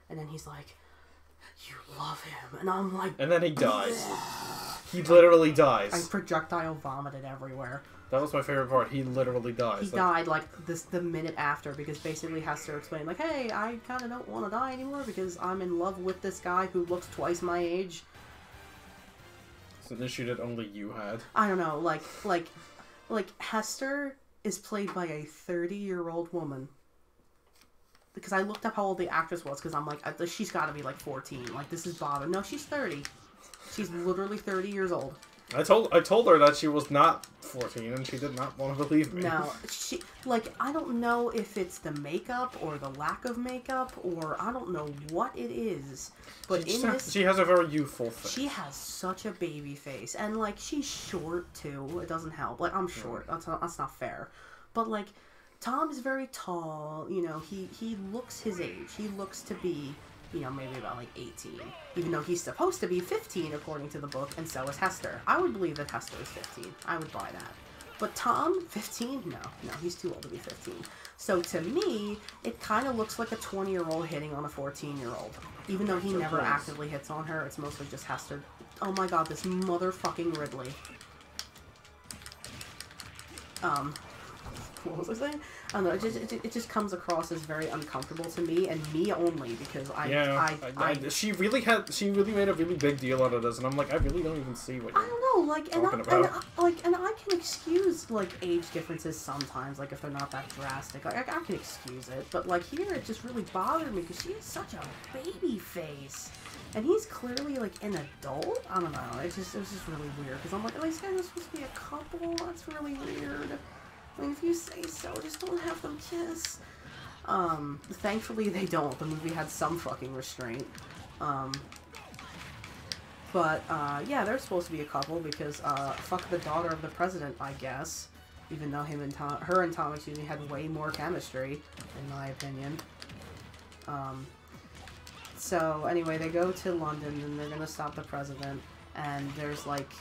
And then he's like, you love him. And I'm like... And then he dies. He literally dies. I projectile vomited everywhere. That was my favorite part. He literally dies. He died, like, the minute after, because basically Hester explained, like, hey, I kind of don't want to die anymore because I'm in love with this guy who looks twice my age. It's an issue that only you had. I don't know, like Hester is played by a 30-year-old woman. Because I looked up how old the actress was, because I'm like, she's got to be like 14. Like, this is bothering. No, she's 30. She's literally 30 years old. I told her that she was not 14, and she did not want to believe me. No, I don't know if it's the makeup or the lack of makeup, or I don't know what it is. But she has a very youthful face. She has such a baby face, and like she's short too. It doesn't help. Like I'm short. That's not fair. But like Tom is very tall. You know, he looks his age. He looks to be, you know, maybe about like 18. Even though he's supposed to be 15 according to the book, and so is Hester. I would believe that Hester is 15. I would buy that. But Tom, 15? No, he's too old to be 15. So to me, it kind of looks like a 20-year-old hitting on a 14-year-old. Even though he never actively hits on her, it's mostly just Hester. Oh my god, this motherfucking Ridley. What was I saying? I don't know, it just comes across as very uncomfortable to me, and me only, because she really made a really big deal out of this, and I'm like, I really don't even see what you're talking about. And I can excuse, like, age differences sometimes, like, if they're not that drastic. Like, I can excuse it, but, like, here it just really bothered me, because she has such a baby face. And he's clearly, like, an adult? I don't know, it was just really weird, because I'm like, these guys are supposed to be a couple? That's really weird. I mean, if you say so, just don't have them kiss. Thankfully they don't. The movie had some fucking restraint. Yeah, they're supposed to be a couple because, fuck the daughter of the president, I guess. Even though her and Tom, had way more chemistry, in my opinion. So, anyway, they go to London and they're gonna stop the president, and there's, like,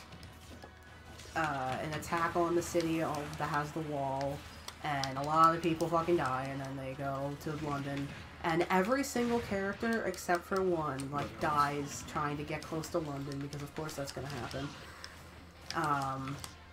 an attack on the city that has the wall, and a lot of people fucking die, and then they go to London, and every single character except for one, like, dies trying to get close to London, because of course that's gonna happen.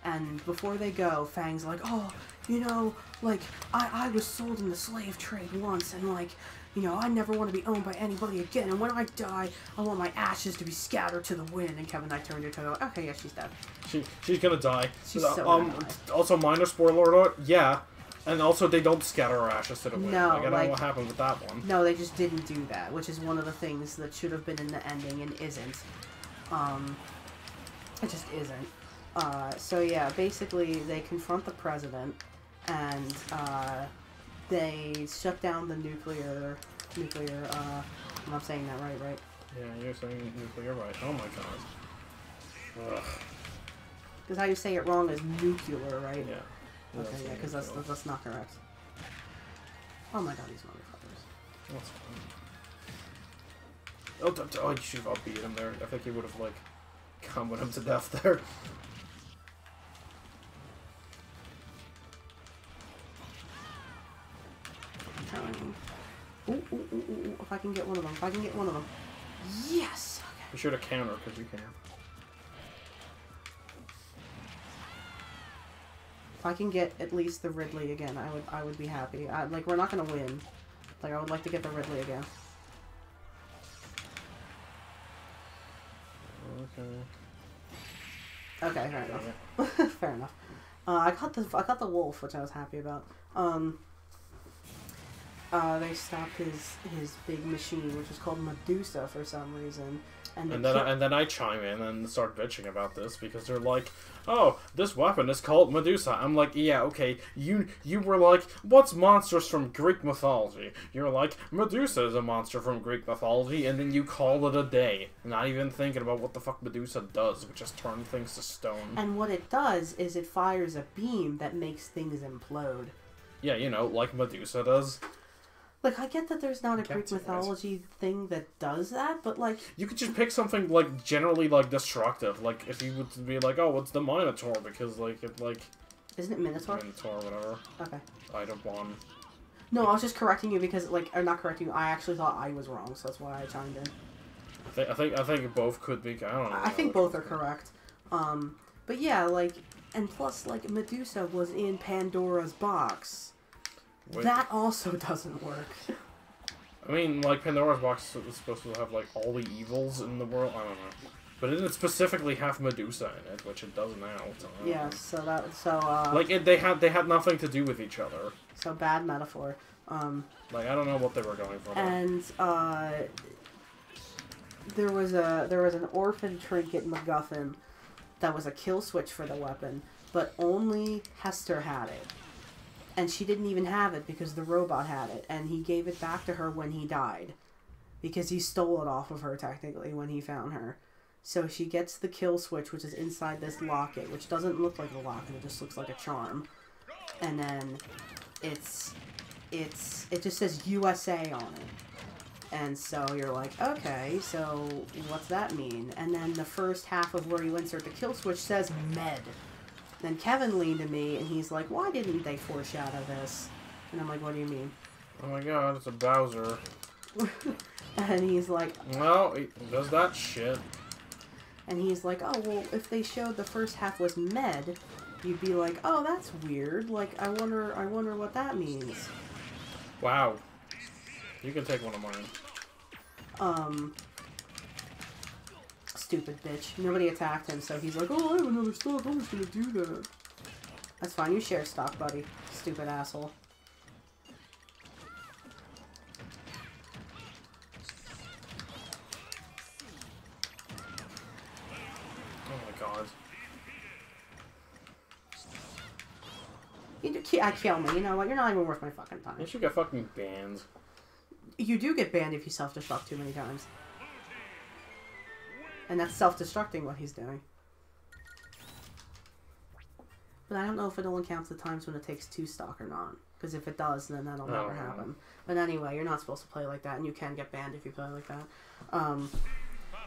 And before they go, Fang's like, oh, you know, like, I was sold in the slave trade once, and, like, you know, I never want to be owned by anybody again, and when I die, I want my ashes to be scattered to the wind. And Kevin Knight turned to her, like, okay, yeah, she's dead. She's gonna die. She's so gonna die. Also, minor spoiler alert, yeah. And also, they don't scatter her ashes to the wind. No, like, I don't know what happened with that one. No, they just didn't do that, which is one of the things that should have been in the ending and isn't. It just isn't. So yeah, basically, they confront the president, and, they shut down the nuclear, I'm not saying that right? Yeah, you're saying nuclear right. Oh my god. Ugh. Because how you say it wrong is nuclear, right? Yeah. Okay, yeah, because that's not correct. Oh my god, these motherfuckers. That's fine. Oh, you should have outbeat him there. I think he would have, like, comboed him to death there. Ooh, if I can get one of them. Yes! Okay. Be sure to counter, because you can. If I can get at least the Ridley again, I would be happy. Like, we're not gonna win. Like, I would like to get the Ridley again. Okay, fair enough. Fair enough. I got the wolf, which I was happy about. They stopped his big machine, which is called Medusa for some reason. And then I chime in and start bitching about this because they're like, oh, this weapon is called Medusa. I'm like, yeah, okay, you were like, what's monsters from Greek mythology? You're like, Medusa is a monster from Greek mythology, and then you call it a day, not even thinking about what the fuck Medusa does, which is turn things to stone. And what it does is it fires a beam that makes things implode. Yeah, you know, like Medusa does. Like, I get that there's not a Greek mythology thing that does that, but, like... You could just pick something, like, generally, like, destructive. Like, if you would be like, oh, it's the Minotaur, because, like, it, like... Isn't it Minotaur? Minotaur, whatever. Okay. Item 1. No, I was just correcting you because, like, or not correcting you, I actually thought I was wrong, so that's why I chimed in. I think both could be, I don't know. I think both are correct. But yeah, like, and plus, like, Medusa was in Pandora's box. Wait. That also doesn't work. I mean, like, Pandora's box is supposed to have, like, all the evils in the world. I don't know. But it didn't specifically have Medusa in it, which it does now. So yeah, so that, like, they had nothing to do with each other. So, bad metaphor. Like, I don't know what they were going for. And, there was an orphan trinket MacGuffin that was a kill switch for the weapon, but only Hester had it. And she didn't even have it because the robot had it. And he gave it back to her when he died. Because he stole it off of her, technically, when he found her. So she gets the kill switch, which is inside this locket, which doesn't look like a locket, it just looks like a charm. And then it just says USA on it. And so you're like, okay, so what's that mean? And then the first half of where you insert the kill switch says med. Then Kevin leaned to me, and he's like, why didn't they foreshadow this? And I'm like, what do you mean? Oh my god, it's a Bowser. And he's like... Well, he does that shit. And he's like, oh, well, if they showed the first half was med, you'd be like, oh, that's weird. Like, I wonder what that means. Wow. You can take one of mine. Stupid bitch. Nobody attacked him, so he's like, oh, I have another stock, I'm just gonna do that. That's fine, you share stock, buddy. Stupid asshole. Oh my god. Kill me, you know what? You're not even worth my fucking time. You should get fucking banned. You do get banned if you self-destruct too many times. And that's self-destructing what he's doing. But I don't know if it only counts the times when it takes 2 stock or not. Because if it does, then that'll never happen. But anyway, you're not supposed to play like that, and you can get banned if you play like that.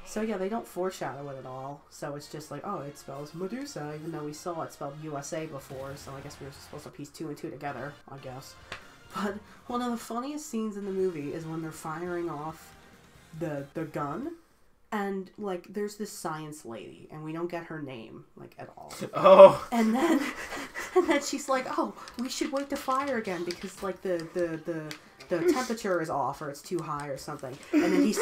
So yeah, they don't foreshadow it at all. So it's just like, oh, it spells Medusa, even though we saw it spelled USA before, so I guess we were supposed to piece 2 and 2 together, I guess. But one of the funniest scenes in the movie is when they're firing off the gun, And, like, there's this science lady, and we don't get her name, like, at all. Oh. And then she's like, oh, we should wait to fire again because, like, the temperature is off or it's too high or something. And then he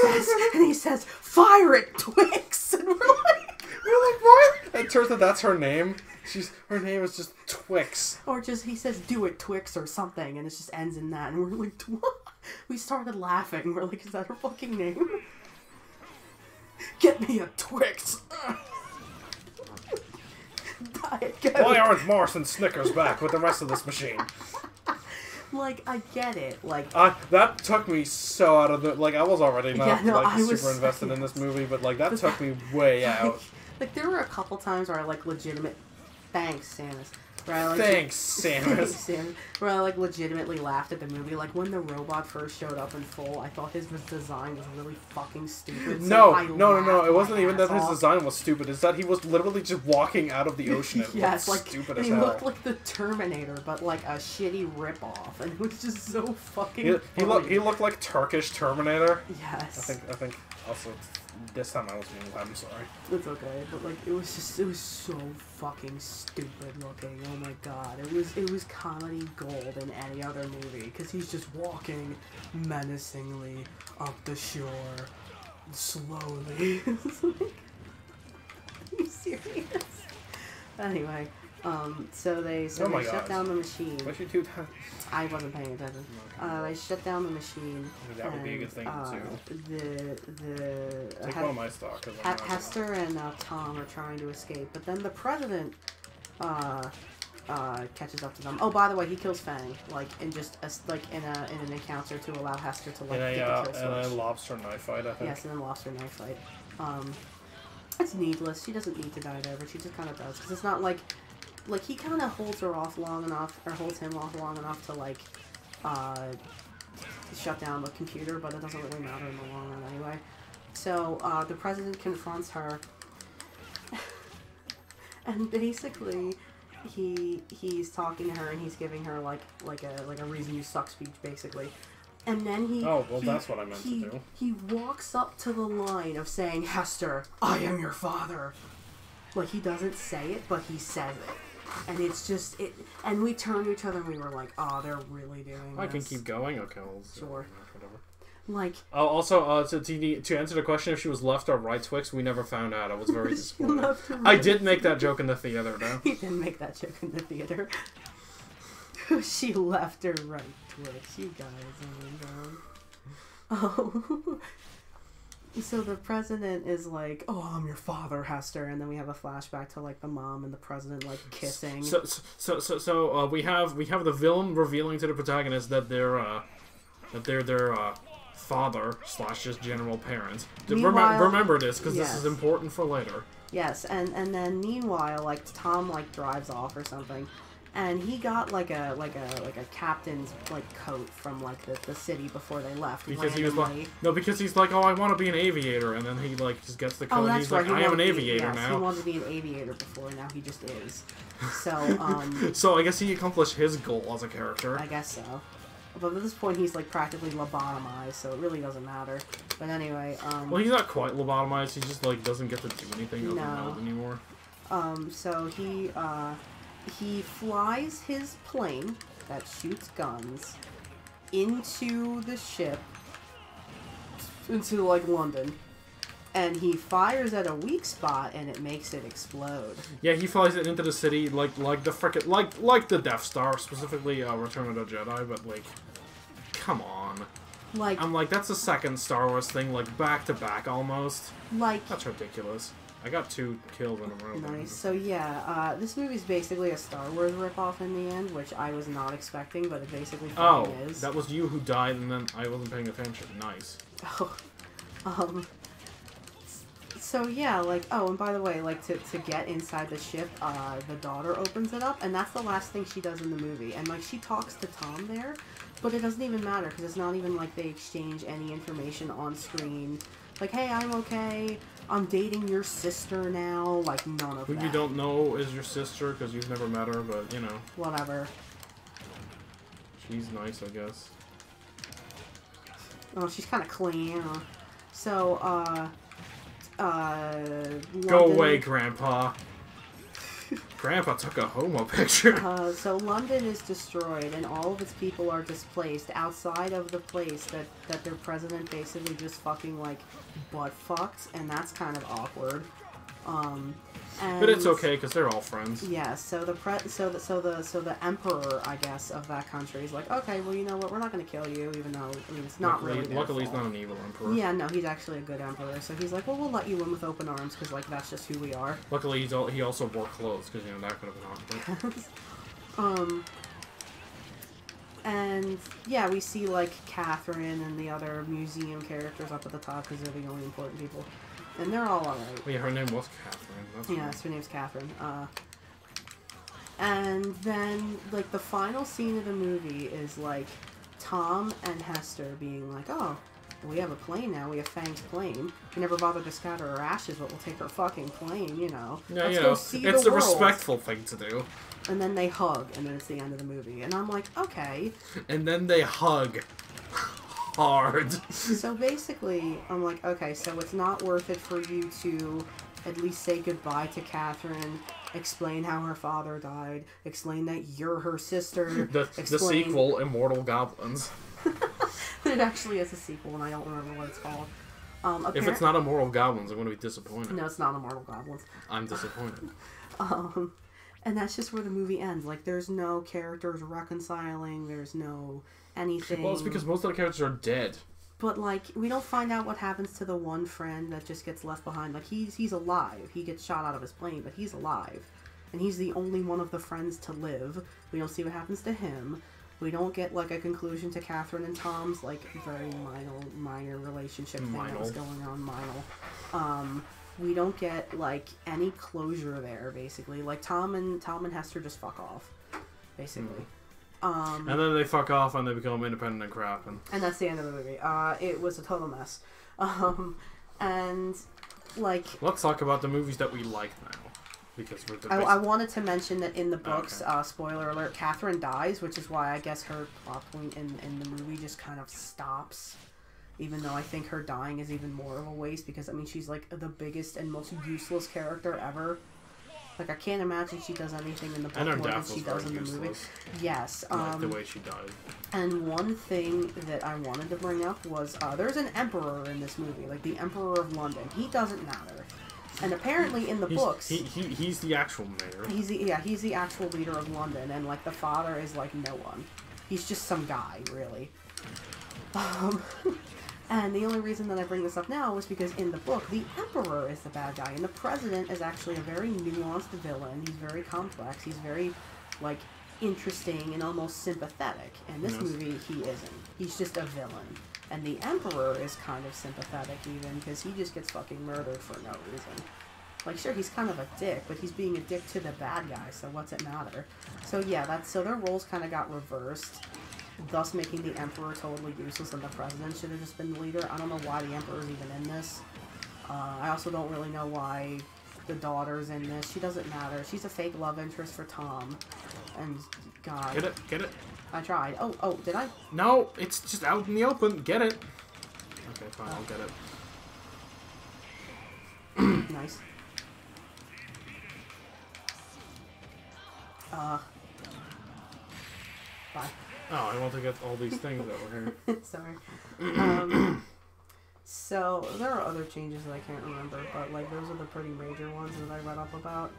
says, fire it, Twix! And we're like, what? It turns out that's her name. Her name is just Twix. Or just, he says, do it, Twix, or something, and it just ends in that. And we're like, what? We started laughing. We're like, is that her fucking name? Get me a Twix! Diet Coke. Why aren't Mars and Snickers back with the rest of this machine? Like, I get it. Like, that took me so out of the... Like, I was already not super was invested in this movie, but, like, that took me way out. Like, there were a couple times where I, like, legitimate... Thanks, Samus. Where I, like, Thanks, Samus. Where I, like, legitimately laughed at the movie. Like, when the robot first showed up in full, I thought his design was really fucking stupid. No. It wasn't even that his design was stupid. It's that he was literally just walking out of the ocean. It yes, looked like, stupid and as he hell. looked like the Terminator, but, like, a shitty ripoff. And it was just so fucking He looked like Turkish Terminator. Yes. I think also this time I was being I'm sorry. It's okay, but like it was so fucking stupid looking. Oh my god, it was comedy gold in any other movie because he's just walking menacingly up the shore, slowly. It's like, are you serious? Anyway, so they shut down the machine. What you do that? I wasn't paying attention. They shut down the machine. That would be a good thing too. Take one of my stock. Hester and Tom are trying to escape, but then the president catches up to them. Oh, by the way, he kills Fang, like in an encounter to allow Hester to like get the kill switch. And a lobster knife fight, I think. Yes, and a lobster knife fight. It's needless. She doesn't need to die there, but she just kind of does because it's not like he kind of holds her off long enough, or holds him off long enough to like shut down the computer, but it doesn't really matter in the long run anyway. So the president confronts her, and basically he's talking to her and he's giving her like a reason you suck speech basically. And then that's what I meant to do. He walks up to the line of saying, Hester, I am your father. Like, he doesn't say it, but he says it. And it's just, and we turned to each other and we were like, oh, they're really doing this. I can keep going? Okay, well, sure. Whatever. Like... Oh, also, to answer the question if she was left or right Twix, we never found out. I was very disappointed. I did make that joke in the theater, though. He did make that joke in the theater. She left or right Twix. You guys, oh. So the president is like, "Oh, I'm your father, Hester," and then we have a flashback to like the mom and the president like kissing. So we have the villain revealing to the protagonist that they're their father / just general parents. Remember this because this is important for later. Yes, and then meanwhile, like Tom like drives off or something. And he got like a captain's like coat from like the city before they left. Because he was like, because he's like, oh, I want to be an aviator, and then he like just gets the coat. And he's like, I am an aviator now. He wanted to be an aviator before, now he just is. So so I guess he accomplished his goal as a character. I guess so. But at this point, he's like practically lobotomized, so it really doesn't matter. But anyway, well, he's not quite lobotomized. He just like doesn't get to do anything other than meld anymore. So he flies his plane that shoots guns into the ship, into like London, and he fires at a weak spot and it makes it explode. Yeah, he flies it into the city like the frickin' like the Death Star, specifically Return of the Jedi, but like, come on. Like, I'm like, that's the second Star Wars thing, like back to back almost. Like, that's ridiculous. I got 2 kills in a row. Nice. So yeah, this movie's basically a Star Wars ripoff in the end, which I was not expecting, but it basically is. That was you who died, and then I wasn't paying attention. Nice. Oh. So yeah, like, oh, and by the way, like, to get inside the ship, the daughter opens it up, and that's the last thing she does in the movie. And like, she talks to Tom there, but it doesn't even matter because it's not even like they exchange any information on screen. Like, hey, I'm okay. I'm dating your sister now. Like, none of that. Who you don't know is your sister because you've never met her, but, you know. Whatever. She's nice, I guess. Oh, she's kind of clean. So Go away, Grandpa. Grandpa took a homo picture. So London is destroyed, and all of its people are displaced outside of the place that their president basically just fucking, like, butt-fucked, and that's kind of awkward. But it's okay, because they're all friends. Yeah, so the emperor, I guess, of that country is like, okay, well, you know what, we're not going to kill you, even though, I mean, it's not really their Luckily, he's fault. not an evil emperor. Yeah, no, he's actually a good emperor, so he's like, well, we'll let you in with open arms, because, like, that's just who we are. Luckily, he also wore clothes, because, you know, that could have been awkward. And, yeah, we see, like, Catherine and the other museum characters up at the top, because they're the only important people. And they're all alright. Yeah, her name was Catherine. That's Yeah, so her name's Catherine. And then, like, the final scene of the movie is, like, Tom and Hester being like, oh, we have a plane now, we have Fang's plane. We never bothered to scatter her ashes, but we'll take her fucking plane, you know. Yeah, Let's you go know, see it's the a world. respectful thing to do. And then they hug, and then it's the end of the movie. And I'm like, okay. And then they hug. Hard. So basically, I'm like, okay, so it's not worth it for you to at least say goodbye to Catherine, explain how her father died, explain that you're her sister. The sequel, Immortal Goblins. It actually is a sequel, and I don't remember what it's called. If it's not Immortal Goblins, I'm going to be disappointed. No, it's not Immortal Goblins. I'm disappointed. And that's just where the movie ends. Like, there's no characters reconciling, there's no anything. Well, it's because most of the characters are dead. But, like, we don't find out what happens to the one friend that just gets left behind. Like, he's alive. He gets shot out of his plane, but he's alive. And he's the only one of the friends to live. We don't see what happens to him. We don't get, like, a conclusion to Catherine and Tom's, like, very minor relationship thing that was going on. We don't get, like, any closure there, basically. Like, Tom and Hester just fuck off, basically. And then they fuck off and they become independent and crap. And that's the end of the movie. It was a total mess. And, like... Let's talk about the movies that we like now. Because we're I wanted to mention that in the books, spoiler alert, Catherine dies, which is why I guess her plot point in the movie just kind of stops. Even though I think her dying is even more of a waste, because, I mean, she's, like, the biggest and most useless character ever. Like, I can't imagine she does anything in the book more than she does in the movie. Yes. Like the way she died. And one thing that I wanted to bring up was, there's an emperor in this movie, like the Emperor of London. He doesn't matter. And apparently in the books... He's the actual mayor. He's the actual leader of London, and, like, the father is, like, no one. He's just some guy, really. And the only reason that I bring this up now is because in the book, the Emperor is the bad guy, and the President is actually a very nuanced villain. He's very complex. He's very, like, interesting and almost sympathetic. In this movie, he isn't. He's just a villain. And the Emperor is kind of sympathetic, even, because he just gets fucking murdered for no reason. Like, sure, he's kind of a dick, but he's being a dick to the bad guy, so what's it matter? So, yeah, so their roles kind of got reversed, thus making the Emperor totally useless, and the President should have just been the leader. I don't know why the Emperor's even in this. I also don't really know why the daughter's in this. She doesn't matter. She's a fake love interest for Tom. And, God. Get it? I tried. Oh, did I? No, it's just out in the open. Get it. Okay, fine, I'll get it. Nice. Bye. Oh, I want to get all these things over here. Sorry. So, there are other changes that I can't remember, but, like, those are the pretty major ones that I read up about.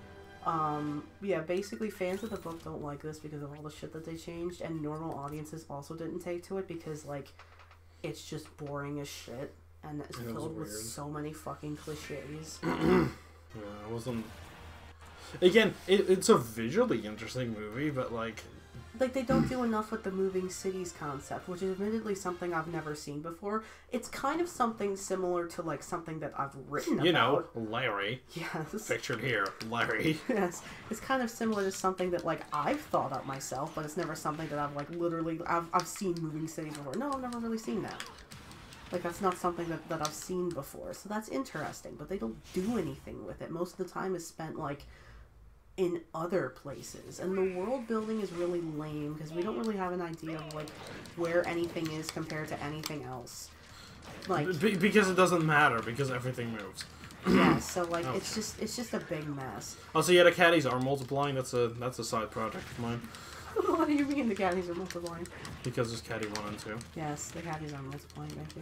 Yeah, basically, fans of the book don't like this because of all the shit that they changed, and normal audiences also didn't take to it because, like, it's just boring as shit, and it's filled with so many fucking cliches. Yeah, it wasn't... Again, it's a visually interesting movie, but, like, they don't do enough with the moving cities concept, which is admittedly something I've never seen before. It's kind of something similar to, like, something that I've written about. You know, Larry. Yes. Pictured here, Larry. Yes. It's kind of similar to something that, like, I've thought up myself, but it's never something that I've, like, literally... I've seen moving cities before. No, I've never really seen that. Like, that's not something that I've seen before. So that's interesting, but they don't do anything with it. Most of the time is spent, like, in other places, and the world building is really lame because we don't really have an idea of, like, where anything is compared to anything else. Like, because it doesn't matter, because everything moves. Yeah, so like it's just a big mess. Oh, so yeah, the caddies are multiplying. That's a side project of mine. What do you mean the caddies are multiplying? Because there's caddy 1 and 2. Yes, the caddies are multiplying, thank you.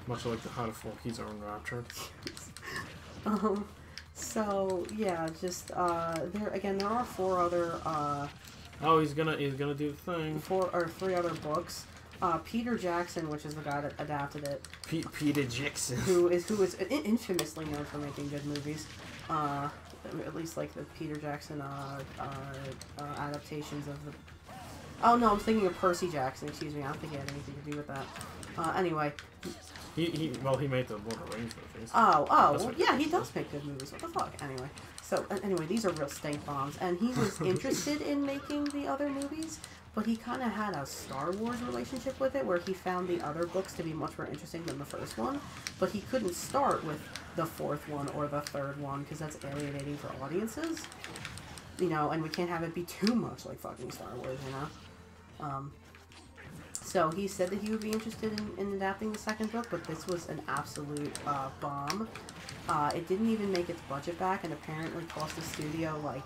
Much like how the Forkies are enraptured. So yeah, just there are 4 other Oh, he's gonna do the thing. 3 other books. Peter Jackson, which is the guy that adapted it. Peter Jackson. Who is infamously known for making good movies. At least like the Peter Jackson adaptations of the. Oh no, I'm thinking of Percy Jackson. Excuse me, I don't think he had anything to do with that. Anyway. He made the Lord of the Rings movies. Well, yeah, he does make good movies. What the fuck? Anyway, so anyway, these are real stink bombs, and he was interested in making the other movies, but he kind of had a Star Wars relationship with it, where he found the other books to be much more interesting than the first one, but he couldn't start with the 4th one or the 3rd one because that's alienating for audiences, you know, and we can't have it be too much like fucking Star Wars, you know. So he said that he would be interested in adapting the 2nd book, but this was an absolute bomb. It didn't even make its budget back, and apparently cost the studio like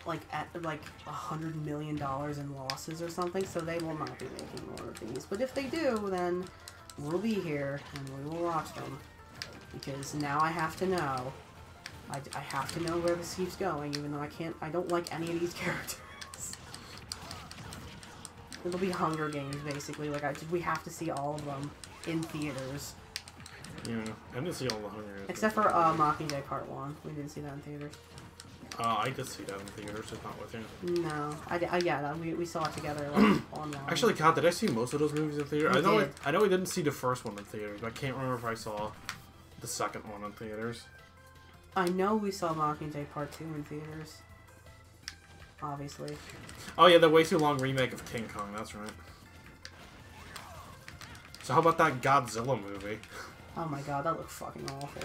$100 million in losses or something. So they will not be making more of these. But if they do, then we'll be here and we will watch them, because now I have to know. I have to know where this keeps going, even though I don't like any of these characters. It'll be Hunger Games, basically. Like, we have to see all of them in theaters. Yeah, I didn't see all the Hunger Games. Except for Mockingjay Part 1. We didn't see that in theaters. I did see that in theaters, just not with you. No. We saw it together, like, online. Actually, God, did I see most of those movies in theaters? I know I didn't see the first one in theaters, but I can't remember if I saw the second one in theaters. I know we saw Mockingjay Part 2 in theaters. Obviously. Oh yeah, the way too long remake of King Kong, that's right. So how about that Godzilla movie? Oh my god, that looked fucking awful.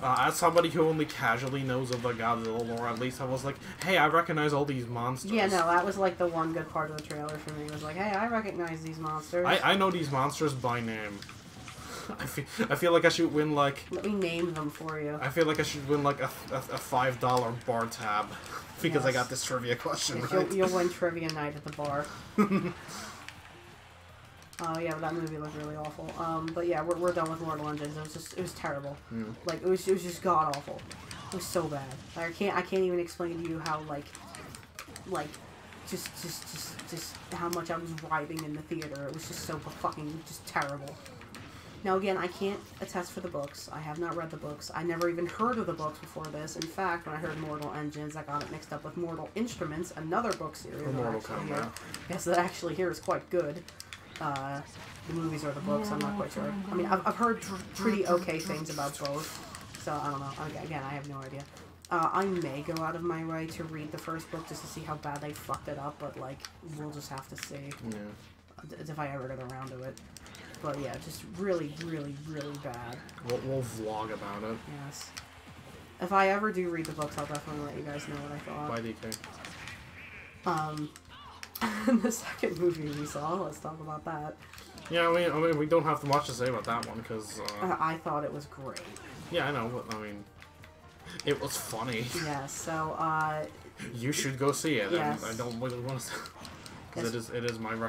As somebody who only casually knows of the Godzilla lore, at least I was like, hey, I recognize all these monsters. Yeah, no, that was like the one good part of the trailer for me. It was like, hey, I recognize these monsters. I know these monsters by name. I feel like I should win, like... Let me name them for you. I feel like I should win, like, a $5 bar tab. Because I got this trivia question right. You'll win trivia night at the bar. Yeah, that movie looked really awful. But yeah, we're done with Mortal Engines. It was terrible. Mm. Like, it was just god awful. It was so bad. Like, I can't even explain to you how, like, just how much I was writhing in the theater. It was just so fucking just terrible. Now again, I can't attest for the books. I have not read the books. I never even heard of the books before this. In fact, when I heard Mortal Engines, I got it mixed up with Mortal Instruments, another book series. Mortal Kombat. Yes, that actually here is quite good. The movies or the books, I'm not quite sure. I mean, I've heard pretty okay things about both, so I don't know. Again, I have no idea. I may go out of my way to read the first book just to see how bad they fucked it up, but like, we'll just have to see. Yeah. If I ever get around to it. But yeah, just really, really, really bad. We'll vlog about it. Yes. If I ever do read the books, I'll definitely let you guys know what I thought. Bye, DK. The second movie we saw, let's talk about that. Yeah, I mean, we don't have much to say about that one, because... I thought it was great. Yeah, I know, but, I mean... It was funny. Yeah, so, You should go see it, yes. and I don't really want to... Because it is one of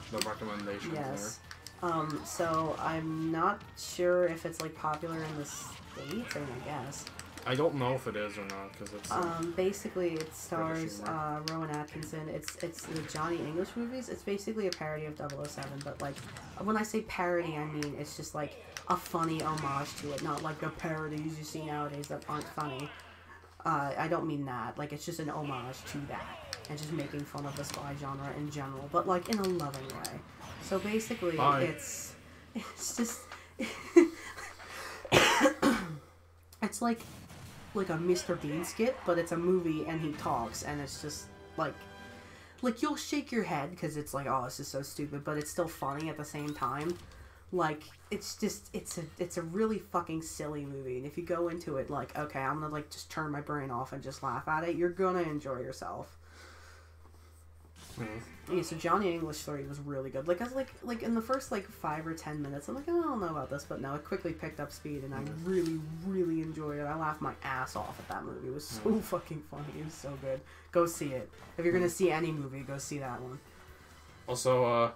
the recommendations yes. There. So I'm not sure if it's like popular in the States, I mean, I guess. I don't know if it is or not, because it's... basically it stars Rowan Atkinson. It's the Johnny English movies. It's basically a parody of 007, but like, when I say parody, I mean it's just like a funny homage to it, not like the parodies you see nowadays that aren't funny. I don't mean that. Like, it's just an homage to that. And just making fun of the spy genre in general. But, like, in a loving way. So, basically, it's just... it's like a Mr. Bean skit, but it's a movie and he talks. And it's just, like, you'll shake your head because it's like, oh, this is so stupid. But it's still funny at the same time. Like, it's just, it's a really fucking silly movie, and if you go into it like, okay, I'm gonna, like, just turn my brain off and just laugh at it, you're gonna enjoy yourself. Yeah, so Johnny English 3 was really good. Like I was like in the first like 5 or 10 minutes, I'm like, oh, I don't know about this, but no, it quickly picked up speed, and I really, really enjoyed it. I laughed my ass off at that movie. It was so fucking funny. It was so good. Go see it. If you're gonna see any movie, go see that one. Also,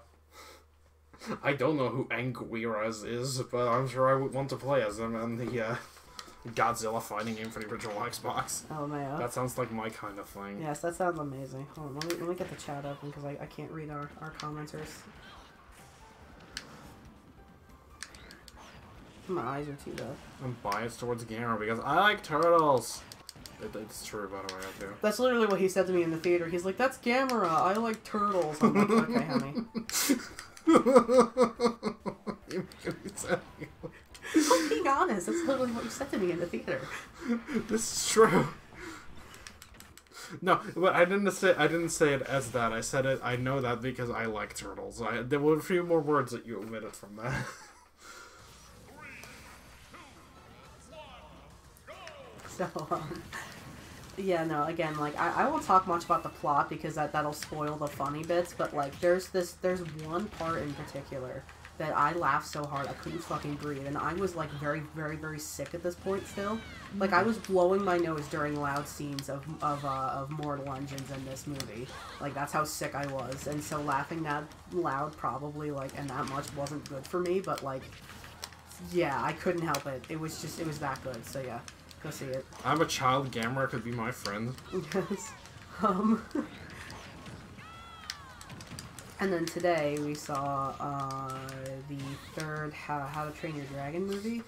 I don't know who Anguirus is, but I'm sure I would want to play as him in the Godzilla fighting game for the original Xbox. Oh man. That sounds like my kind of thing. Yes, that sounds amazing. Hold on, let me get the chat open because I can't read our commenters. My eyes are too bad. I'm biased towards Gamera because I like turtles. It's true, by the way, I do. That's literally what he said to me in the theater. He's like, "That's Gamera. I like turtles." I'm like, "Okay, honey." I'm being honest. That's literally what you said to me in the theater. This is true. No, but I didn't say it as that. I said it. I know that because I like turtles. There were a few more words that you omitted from that. So, yeah, no, again, like, I won't talk much about the plot because that'll spoil the funny bits, but, like, there's one part in particular that I laughed so hard I couldn't fucking breathe, and I was, like, very, very, very sick at this point still. Like, I was blowing my nose during loud scenes of Mortal Engines in this movie. Like, that's how sick I was, and so laughing that loud probably, like, and that much wasn't good for me, but, like, yeah, I couldn't help it. It was that good, so yeah. Go see it. I'm a child. Gamera could be my friend. Yes. And then today we saw the third How to Train Your Dragon movie.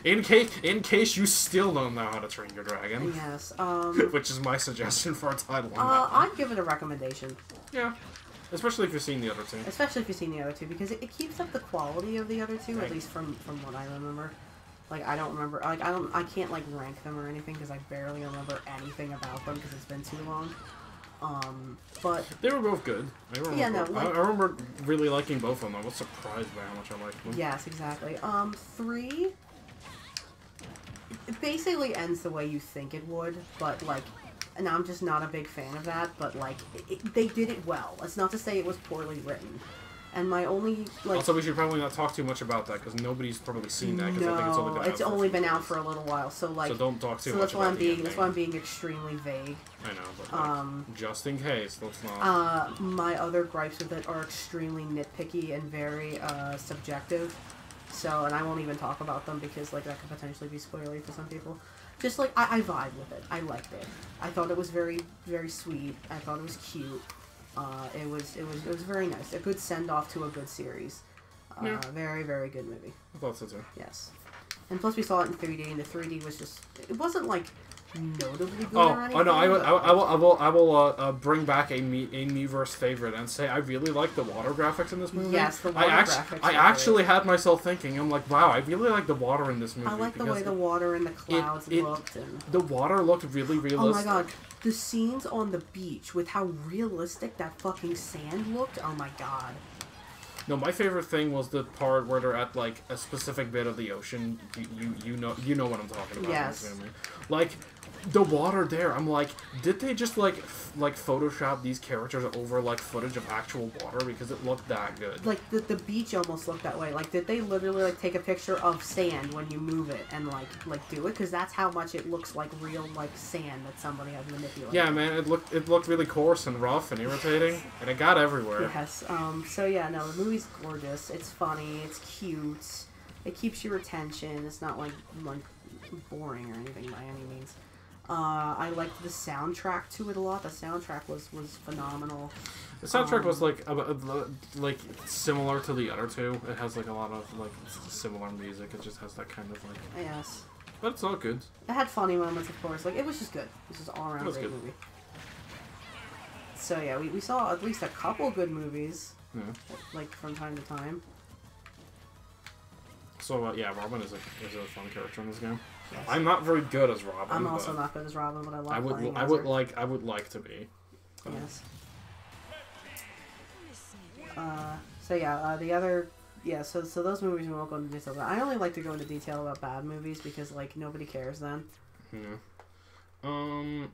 In case you still don't know How to Train Your Dragon. Yes. Which is my suggestion for a title on that. I'd give it a recommendation. Yeah. Especially if you've seen the other two. Especially if you've seen the other two, because it keeps up the quality of the other two, right. at least from what I remember. Like, I don't remember, like, I can't, like, rank them or anything, because I barely remember anything about them, because it's been too long. But... They were both good. I remember really liking both of them. I was surprised by how much I liked them. Yes, exactly. 3... It basically ends the way you think it would, but, like... And I'm just not a big fan of that, but, like, they did it well. It's not to say it was poorly written. And my only, like... Also, we should probably not talk too much about that, because nobody's probably seen that, because I think it's only been out for a little while, so, like... So don't talk too much that's why about that's why I'm being extremely vague. I know, but, like, just in case, let's not... My other gripes with it are extremely nitpicky and very, subjective. So, and I won't even talk about them, because, like, that could potentially be spoilery for some people. Just, like, I vibe with it. I liked it. I thought it was very, very sweet. I thought it was cute. It was very nice. A good send-off to a good series. Yeah. Very, very good movie. I thought so too. Yes. And plus we saw it in 3D, and the 3D was just... It wasn't, like, notably good or anything. Oh no, I will bring back a Miiverse favorite and say I really like the water graphics in this movie. Yes, the water graphics. I actually had myself thinking, I'm like, wow, I really like the water in this movie. I like the way the water and the clouds looked. And... The water looked really realistic. Oh my god. The scenes on the beach with how realistic that fucking sand looked, oh my god. No, my favorite thing was the part where they're at, like, a specific bit of the ocean. You know what I'm talking about. Yes. Like, the water there, I'm like, did they just, like Photoshop these characters over, like, footage of actual water? Because it looked that good. Like, the beach almost looked that way. Like, did they literally, like, take a picture of sand when you move it and, like do it? Because that's how much it looks like real, like, sand that somebody has manipulated. Yeah, man, it looked really coarse and rough and irritating, and it got everywhere. Yes, so yeah, no, the movie's gorgeous. It's funny, it's cute, it keeps your attention, it's not, like boring or anything by any means. I liked the soundtrack to it a lot. The soundtrack was phenomenal. The soundtrack was like similar to the other two. It has like a lot of like similar music. It just has that kind of like. Yes. But it's all good. It had funny moments, of course. Like it was just good. This is all around great movie. So yeah, we saw at least a couple good movies. Yeah. Like from time to time. So yeah, Robin is a fun character in this game. Yes. I'm not very good as Robin. I'm also not good as Robin, but I love playing I would like to be. So. Yes. So yeah, the other so those movies we won't go into detail about. I only like to go into detail about bad movies because like nobody cares then. Yeah.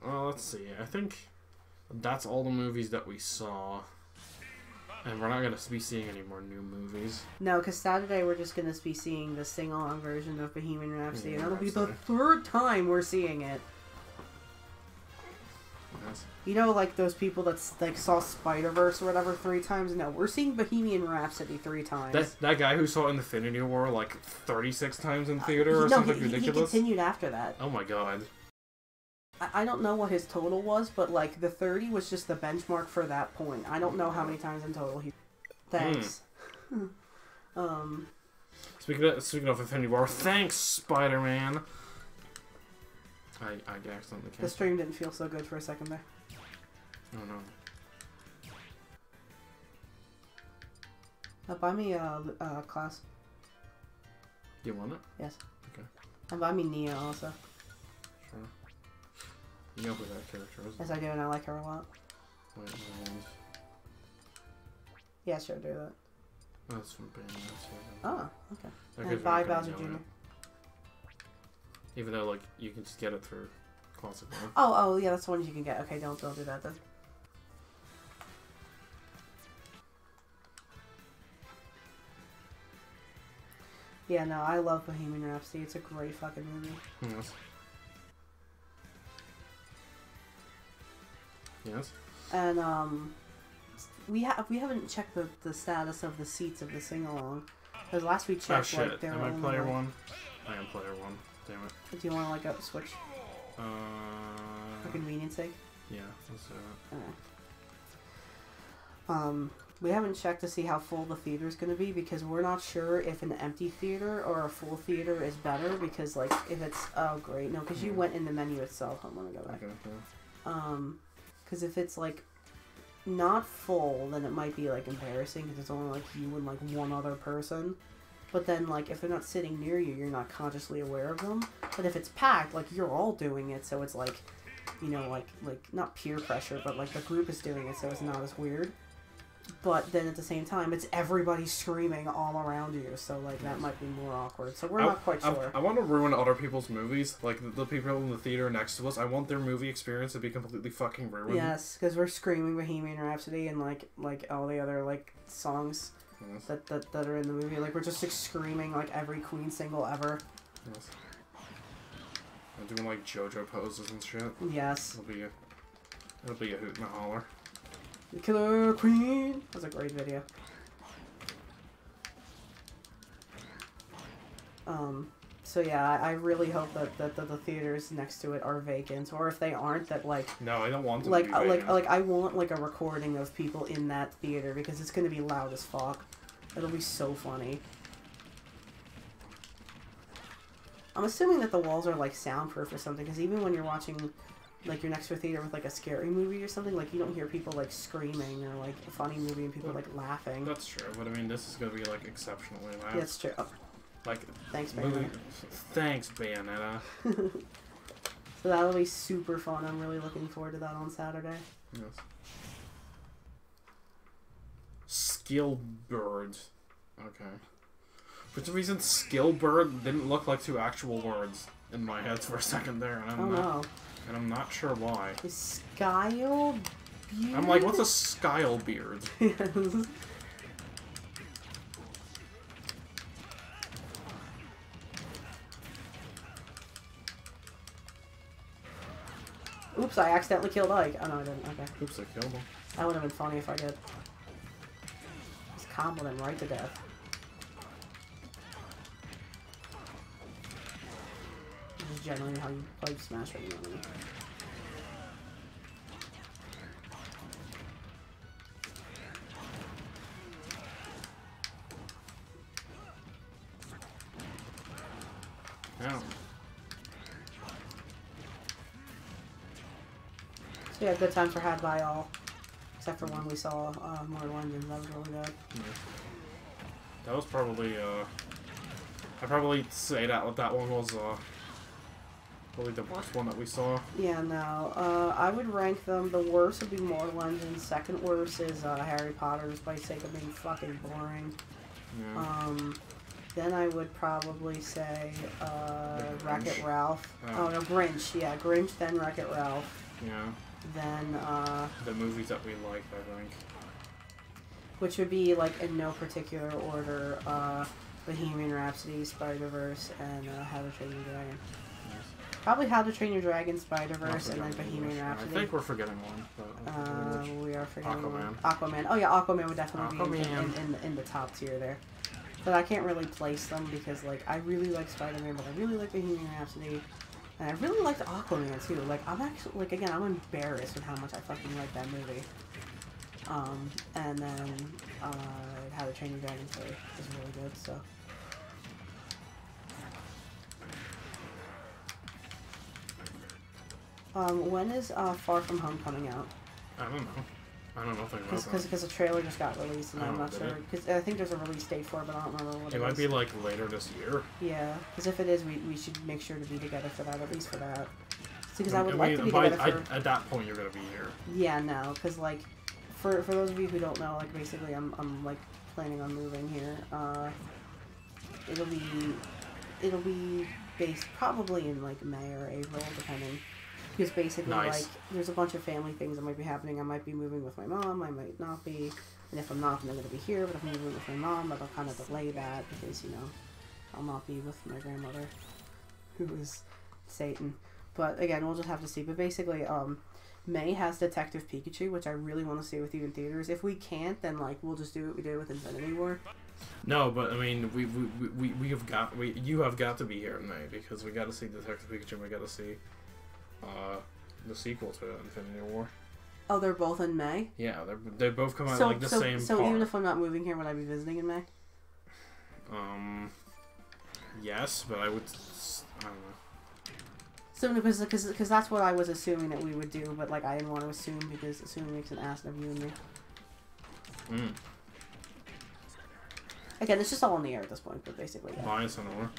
Let's see. I think that's all the movies that we saw. And we're not going to be seeing any more new movies. No, because Saturday we're just going to be seeing the sing-along version of Bohemian Rhapsody. And that'll be the third time we're seeing it. Yes. You know, like those people that like saw Spider-Verse or whatever 3 times? No, we're seeing Bohemian Rhapsody 3 times. That guy who saw Infinity War like 36 times in theater or something ridiculous? He continued after that. Oh my god. I don't know what his total was, but like the 30 was just the benchmark for that point. I don't know how many times in total he... Thanks. Speaking of Infinity War, thanks, Spider-Man! I accidentally can't. The stream didn't feel so good for a second there. Oh no. Buy me Klaus. Do you want it? Yes. Okay. And buy me Nia also. Sure. You know who that character is? Yes, I do, and I like her a lot. Wait, Yeah, sure, do that. that's from Bayonetta. Oh, okay. That And buy Bowser Jr. Even though, like, you can just get it through Classic Mode. Oh, yeah, that's the one you can get. Okay, don't do that then. Yeah, no, I love Bohemian Rhapsody. It's a great fucking movie. Yes. Yes. And we haven't checked the status of the seats of the sing along. Because last we checked, shit. like there Am were I only player like, one? I am player one. Damn it. Do you want to like go switch for convenience sake? Yeah, let's do it. Alright. We haven't checked to see how full the theater is going to be because we're not sure if an empty theater or a full theater is better because like if it's great, no, because you went in the menu itself. I'm gonna go back. Okay. Because if it's like not full, then it might be like embarrassing because it's only like you and like one other person. But then like if they're not sitting near you, you're not consciously aware of them. But if it's packed, like you're all doing it, so it's like, you know, like not peer pressure, but like the group is doing it, so it's not as weird. But then at the same time, it's everybody screaming all around you, so like that might be more awkward. So we're not quite sure. I want to ruin other people's movies, like the people in the theater next to us. I want their movie experience to be completely fucking ruined. Yes, because we're screaming Bohemian Rhapsody and like all the other like songs that are in the movie. Like we're just like screaming like every Queen single ever. Yes. I'm doing like JoJo poses and shit. Yes. It'll be a hoot and a holler. The Killer Queen! That was a great video. So yeah, I really hope that the theaters next to it are vacant, or if they aren't, that like... No, I don't want them like, to be vacant. Like, I want like a recording of people in that theater, because it's gonna be loud as fuck. It'll be so funny. I'm assuming that the walls are like soundproof or something, because even when you're watching... like you're next to a theater with like a scary movie or something, like you don't hear people like screaming or like a funny movie and people like laughing. That's true, but I mean this is gonna be like exceptionally loud. Yeah, that's true. Oh. Like Thanks, Bayonetta. Thanks, Bayonetta. So that'll be super fun. I'm really looking forward to that on Saturday. Yes. Skillbird. Okay. For some reason, Skillbird didn't look like 2 actual words in my head for a second there, and I'm not sure why. Is Skyle Beard? I'm like, what's a Skyle Beard? Yes. Oops, I accidentally killed Ike. Oh no, I didn't. Okay. Oops, I killed him. That would have been funny if I did. Just comboed him right to death. This is generally how you play Smash right now. Yeah. So yeah, good time for Had by All. Except for when we saw Mortal Engines, that was really good. Yeah. That was probably, I'd probably say that one was, probably the worst one that we saw. Yeah, no. I would rank them, the worst would be Mortal Engines, second worst is Harry Potter's by sake of being fucking boring. Yeah. Then I would probably say, Wreck-It Ralph. Oh. Oh no, Grinch, yeah, Grinch, then Wreck-It Ralph. Yeah. then The movies that we liked, I think. which would be like in no particular order, Bohemian Rhapsody, Spider-Verse, and How to Train Your Dragon. Probably How to Train Your Dragon, Spider-Verse, and then Bohemian Rhapsody. I think we're forgetting one. But we are forgetting Aquaman. Aquaman. Oh yeah, Aquaman would definitely be in the top tier there. But I can't really place them because like I really like Spider-Man, but I really like Bohemian Rhapsody, and I really liked Aquaman too. Like I'm actually like again I'm embarrassed with how much I fucking like that movie. And then How to Train Your Dragon 3 is really good. So. When is Far From Home coming out? I don't know. I don't know nothing about that. Because the trailer just got released and I'm not sure. Because I think there's a release date for it, but I don't remember what it is. It might be like later this year. Yeah, because if it is, we should make sure to be together for that, at least for that. Because I would like to be together for... At that point, you're going to be here. Yeah, no, because like, for those of you who don't know, like basically I'm like planning on moving here. It'll be based probably in like May or April, depending. Because basically, like, there's a bunch of family things that might be happening. I might be moving with my mom, I might not be. And if I'm not, then I'm going to be here. But if I'm moving with my mom, that'll kind of delay that because, you know, I'll not be with my grandmother, who is Satan. But again, we'll just have to see. But basically, May has Detective Pikachu, which I really want to see with you in theaters. If we can't, then, like, we'll just do what we did with Infinity War. No, but I mean, you have got to be here in May because we got to see Detective Pikachu. And we got to see the sequel to Infinity War. Oh, they're both in May? Yeah, they both come out like the same So part. even if I'm not moving here, would I be visiting in May? Yes, but I don't know. So, because that's what I was assuming that we would do, but, like, I didn't want to assume because assuming makes an ass of you and me. Again, it's just all in the air at this point, but basically, yeah. Nice and more.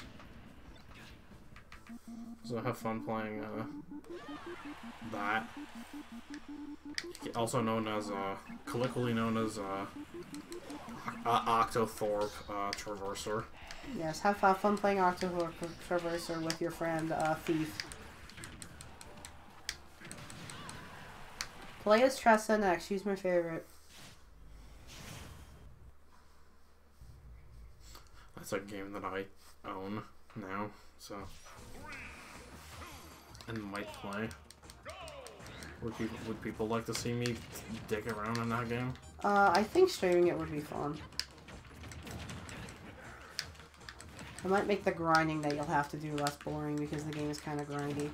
So have fun playing that. Also known as, colloquially known as, Octothorpe Traverser. Yes, have fun playing Octothorpe Traverser with your friend, Thief. Play as Tressa next, she's my favorite. That's a game that I own now, so... and might play. Would people like to see me dick around in that game? I think streaming it would be fun. I might make the grinding that you'll have to do less boring because the game is kind of grindy.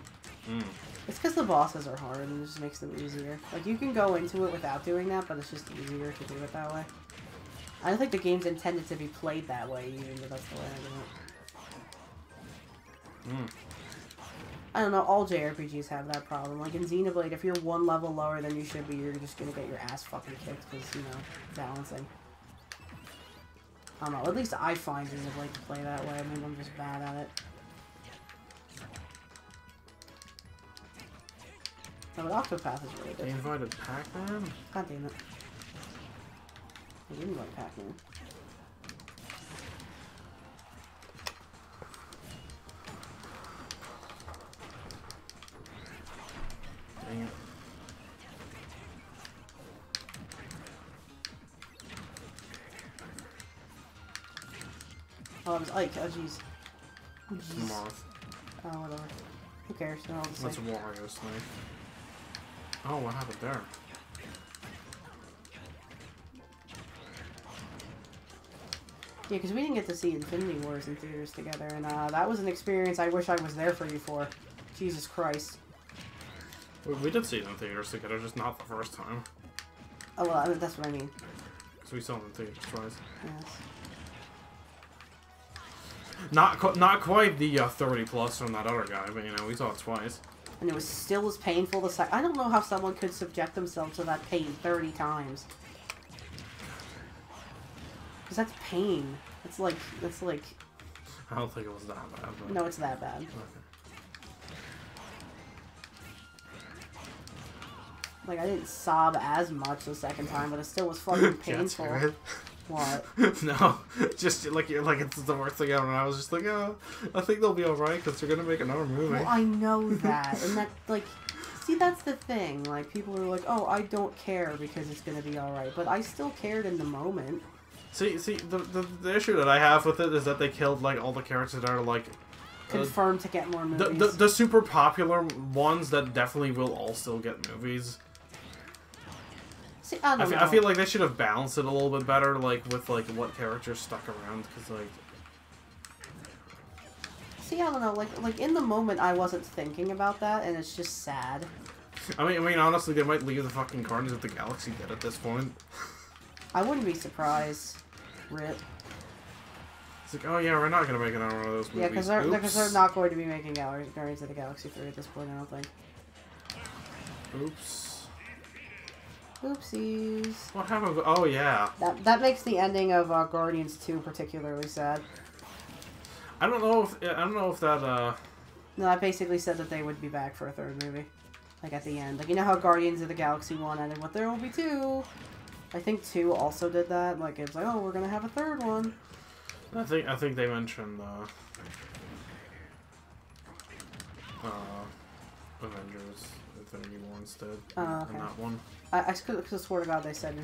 It's because the bosses are hard and it just makes them easier. Like, you can go into it without doing that, but it's just easier to do it that way. I don't think the game's intended to be played that way, even, but that's the way I do it. I don't know, all JRPGs have that problem. Like in Xenoblade, if you're one level lower than you should be, you're just gonna get your ass fucking kicked because, you know, balancing. I don't know, at least I find Xenoblade to play that way. I mean, I'm just bad at it. No, but Octopath is really good. They invited Pac-Man? God damn it. I didn't like Pac-Man. Dang it. Oh, it was Ike. Oh, jeez. Oh, jeez. Moth. Oh, whatever. Who cares? They're all the same. That's Wario's thing. Oh, what happened there? Yeah, because we didn't get to see Infinity Wars in theaters together, and that was an experience I wish I was there for you for. Jesus Christ. We did see it in theaters together, just not the first time. Oh, well, that's what I mean. Because we saw it in theaters twice. Yes. Not quite the 30 plus from that other guy, but you know, we saw it twice. And it was still as painful the second. I don't know how someone could subject themselves to that pain 30 times. Because that's pain. That's like... I don't think it was that bad. But... No, it's that bad. Okay. Like, I didn't sob as much the second time, but it still was fucking painful. What? No, just like it's the worst thing ever. And I was just like, oh, I think they'll be alright because they're gonna make another movie. Well, I know that, and that like, See, that's the thing. Like, people are like, oh, I don't care because it's gonna be alright. But I still cared in the moment. See, the issue that I have with it is that they killed, like, all the characters that are, like... confirmed to get more movies. The super popular ones that definitely will all still get movies. See, I don't know. I feel like they should have balanced it a little bit better, like, with, like, what characters stuck around, because, like... See, I don't know. Like in the moment, I wasn't thinking about that, and it's just sad. I mean, honestly, they might leave the fucking Guardians of the Galaxy dead at this point. I wouldn't be surprised. Rip. It's like, oh yeah, we're not gonna make another one of those movies. Yeah, because they're not going to be making Guardians of the Galaxy 3 at this point, I don't think. Oops. Oopsies. What happened? Oh yeah. That makes the ending of Guardians 2 particularly sad. I don't know if that No, I basically said that they would be back for a third movie. Like at the end. Like, you know how Guardians of the Galaxy 1 ended with there will be 2? I think 2 also did that. Like, it's like, oh, we're gonna have a third one. I think they mentioned Avengers Infinity War instead. Okay. In that one. I could swear to God they said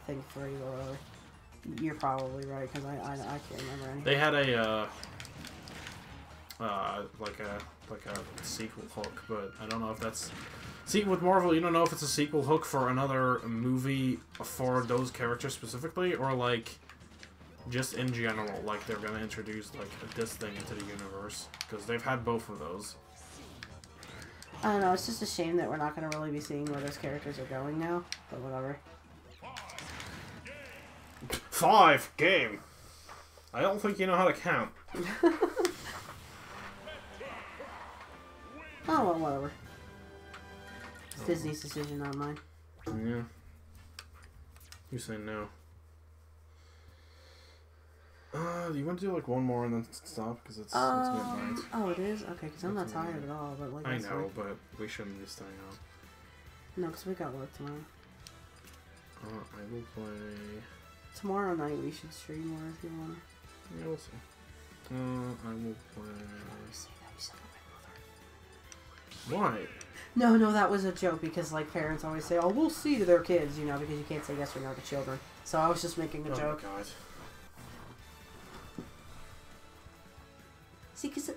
thing 3 or whatever. You're probably right, because I can't remember anything. They had a like a sequel hook, but I don't know if that's... See, with Marvel, you don't know if it's a sequel hook for another movie for those characters specifically, or, like, just in general, like, they're gonna introduce, like, this thing into the universe, because they've had both of those. I don't know, it's just a shame that we're not going to really be seeing where those characters are going now, but whatever. 5 game! I don't think you know how to count. Oh, well, whatever. It's Disney's decision, not mine. Yeah. You say no. Do you want to do like one more and then stop? Because it's midnight. Oh, it is? Okay, because I'm not tired at all, but like... I know, but we shouldn't be staying up. No, because we got work tomorrow. I will play... Tomorrow night we should stream more if you want. Yeah, we'll see. I will play... Why? No, that was a joke because like parents always say, "Oh, we'll see" to their kids, you know, because you can't say yes or no to children. So I was just making a joke. Oh my god.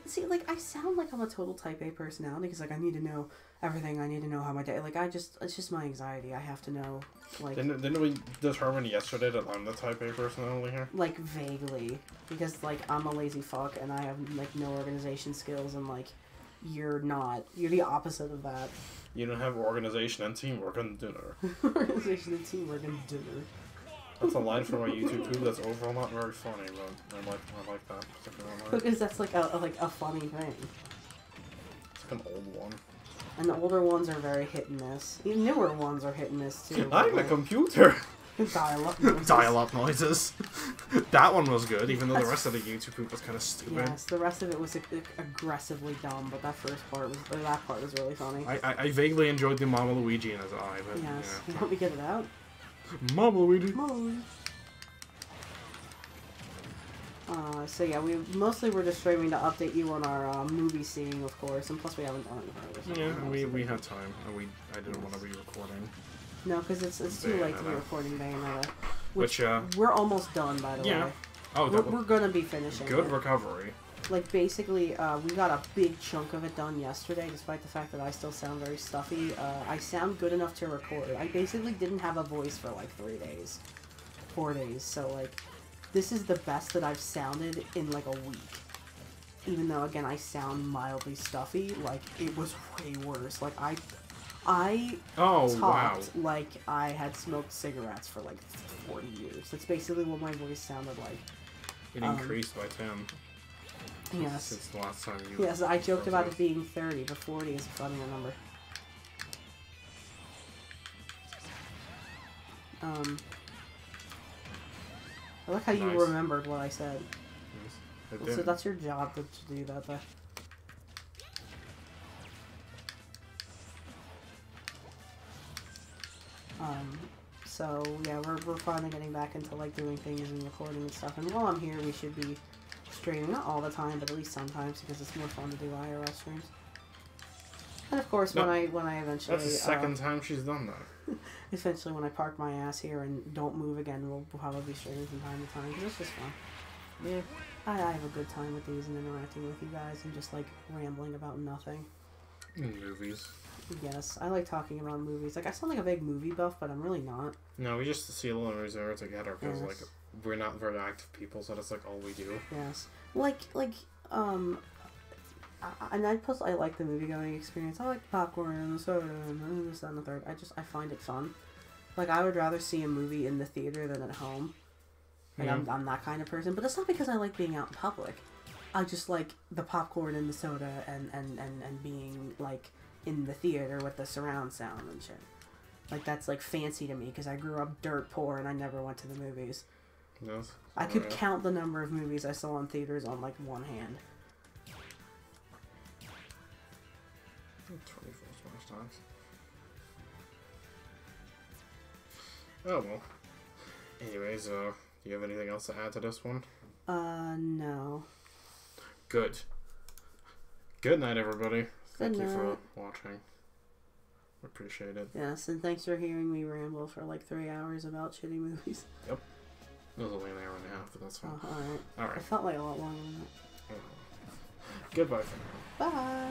See, like I sound like I'm a total Type A personality because like I need to know everything. I need to know how my day. Like it's just my anxiety. I have to know. Like didn't we determine yesterday that I'm the Type A personality here? Like vaguely, because like I'm a lazy fuck and I have like no organization skills and like. You're not. You're the opposite of that. You don't have organization and teamwork on dinner. Organization and teamwork and dinner. That's a line from my YouTube too. That's overall not very funny, but I like that particular line. Because that's like a funny thing. It's like an old one. And the older ones are very hit and miss. The newer ones are hit and miss too. I'm a computer. Dial-up noises. Dial-up noises. That one was good, even though the rest of the YouTube poop was kind of stupid. Yes, the rest of it was aggressively dumb, but that first part was, or that part was really funny. I vaguely enjoyed the Mama Luigi in his eye, but yes, yeah. you want me to get it out? Mama Luigi. Mama Luigi. So yeah, we mostly were just streaming to update you on our movie seeing, of course, and plus we haven't done it. Yeah, we had time, and I didn't want to be recording. No, because it's too late to be recording Bayonetta. Which we're almost done, by the way. Oh, we're gonna be finishing. Good recovery. Like basically, we got a big chunk of it done yesterday, despite the fact that I still sound very stuffy. I sound good enough to record. I basically didn't have a voice for like 4 days. So like, this is the best that I've sounded in like a week. Even though again I sound mildly stuffy, like it was way worse. Like I talked like I had smoked cigarettes for like 40 years. That's basically what my voice sounded like. It increased by 10. Yes. Since the last time you... Yes, I joked about it being 30, but 40 is a funnier number. I like how you remembered what I said. Yes, so that's your job to do that, though. So yeah, we're finally getting back into like doing things and recording and stuff. And while I'm here, we should be streaming, not all the time, but at least sometimes because it's more fun to do IRL streams. And of course, No, when I eventually That's the second time she's done that. eventually when I park my ass here and don't move again, we'll probably be streaming from time to time because it's just fun. Yeah. I have a good time with these and interacting with you guys and just like rambling about nothing. Movies. Yes, I like talking about movies. Like I sound like a big movie buff, but I'm really not. No, we just see a little movies together because Yes. like we're not very active people, so that's like all we do. Yes, and I like the movie going experience. I like the popcorn and the soda and this, that, and the third. I find it fun. Like I would rather see a movie in the theater than at home. Like Yeah. I'm that kind of person, but it's not because I like being out in public. I just like the popcorn and the soda and being like in the theater with the surround sound and shit. Like that's like fancy to me because I grew up dirt poor and I never went to the movies. Yes. I could count the number of movies I saw in theaters on like one hand. 24 Smash times. Oh well. Anyways, do you have anything else to add to this one? No. Good. Good night, everybody. Thank you for night. watching. Appreciate it. Yes, and thanks for hearing me ramble for like 3 hours about shitty movies. It was only an hour and a half, but that's fine. Alright. Alright. It felt like a lot longer than that. Goodbye for now. Bye!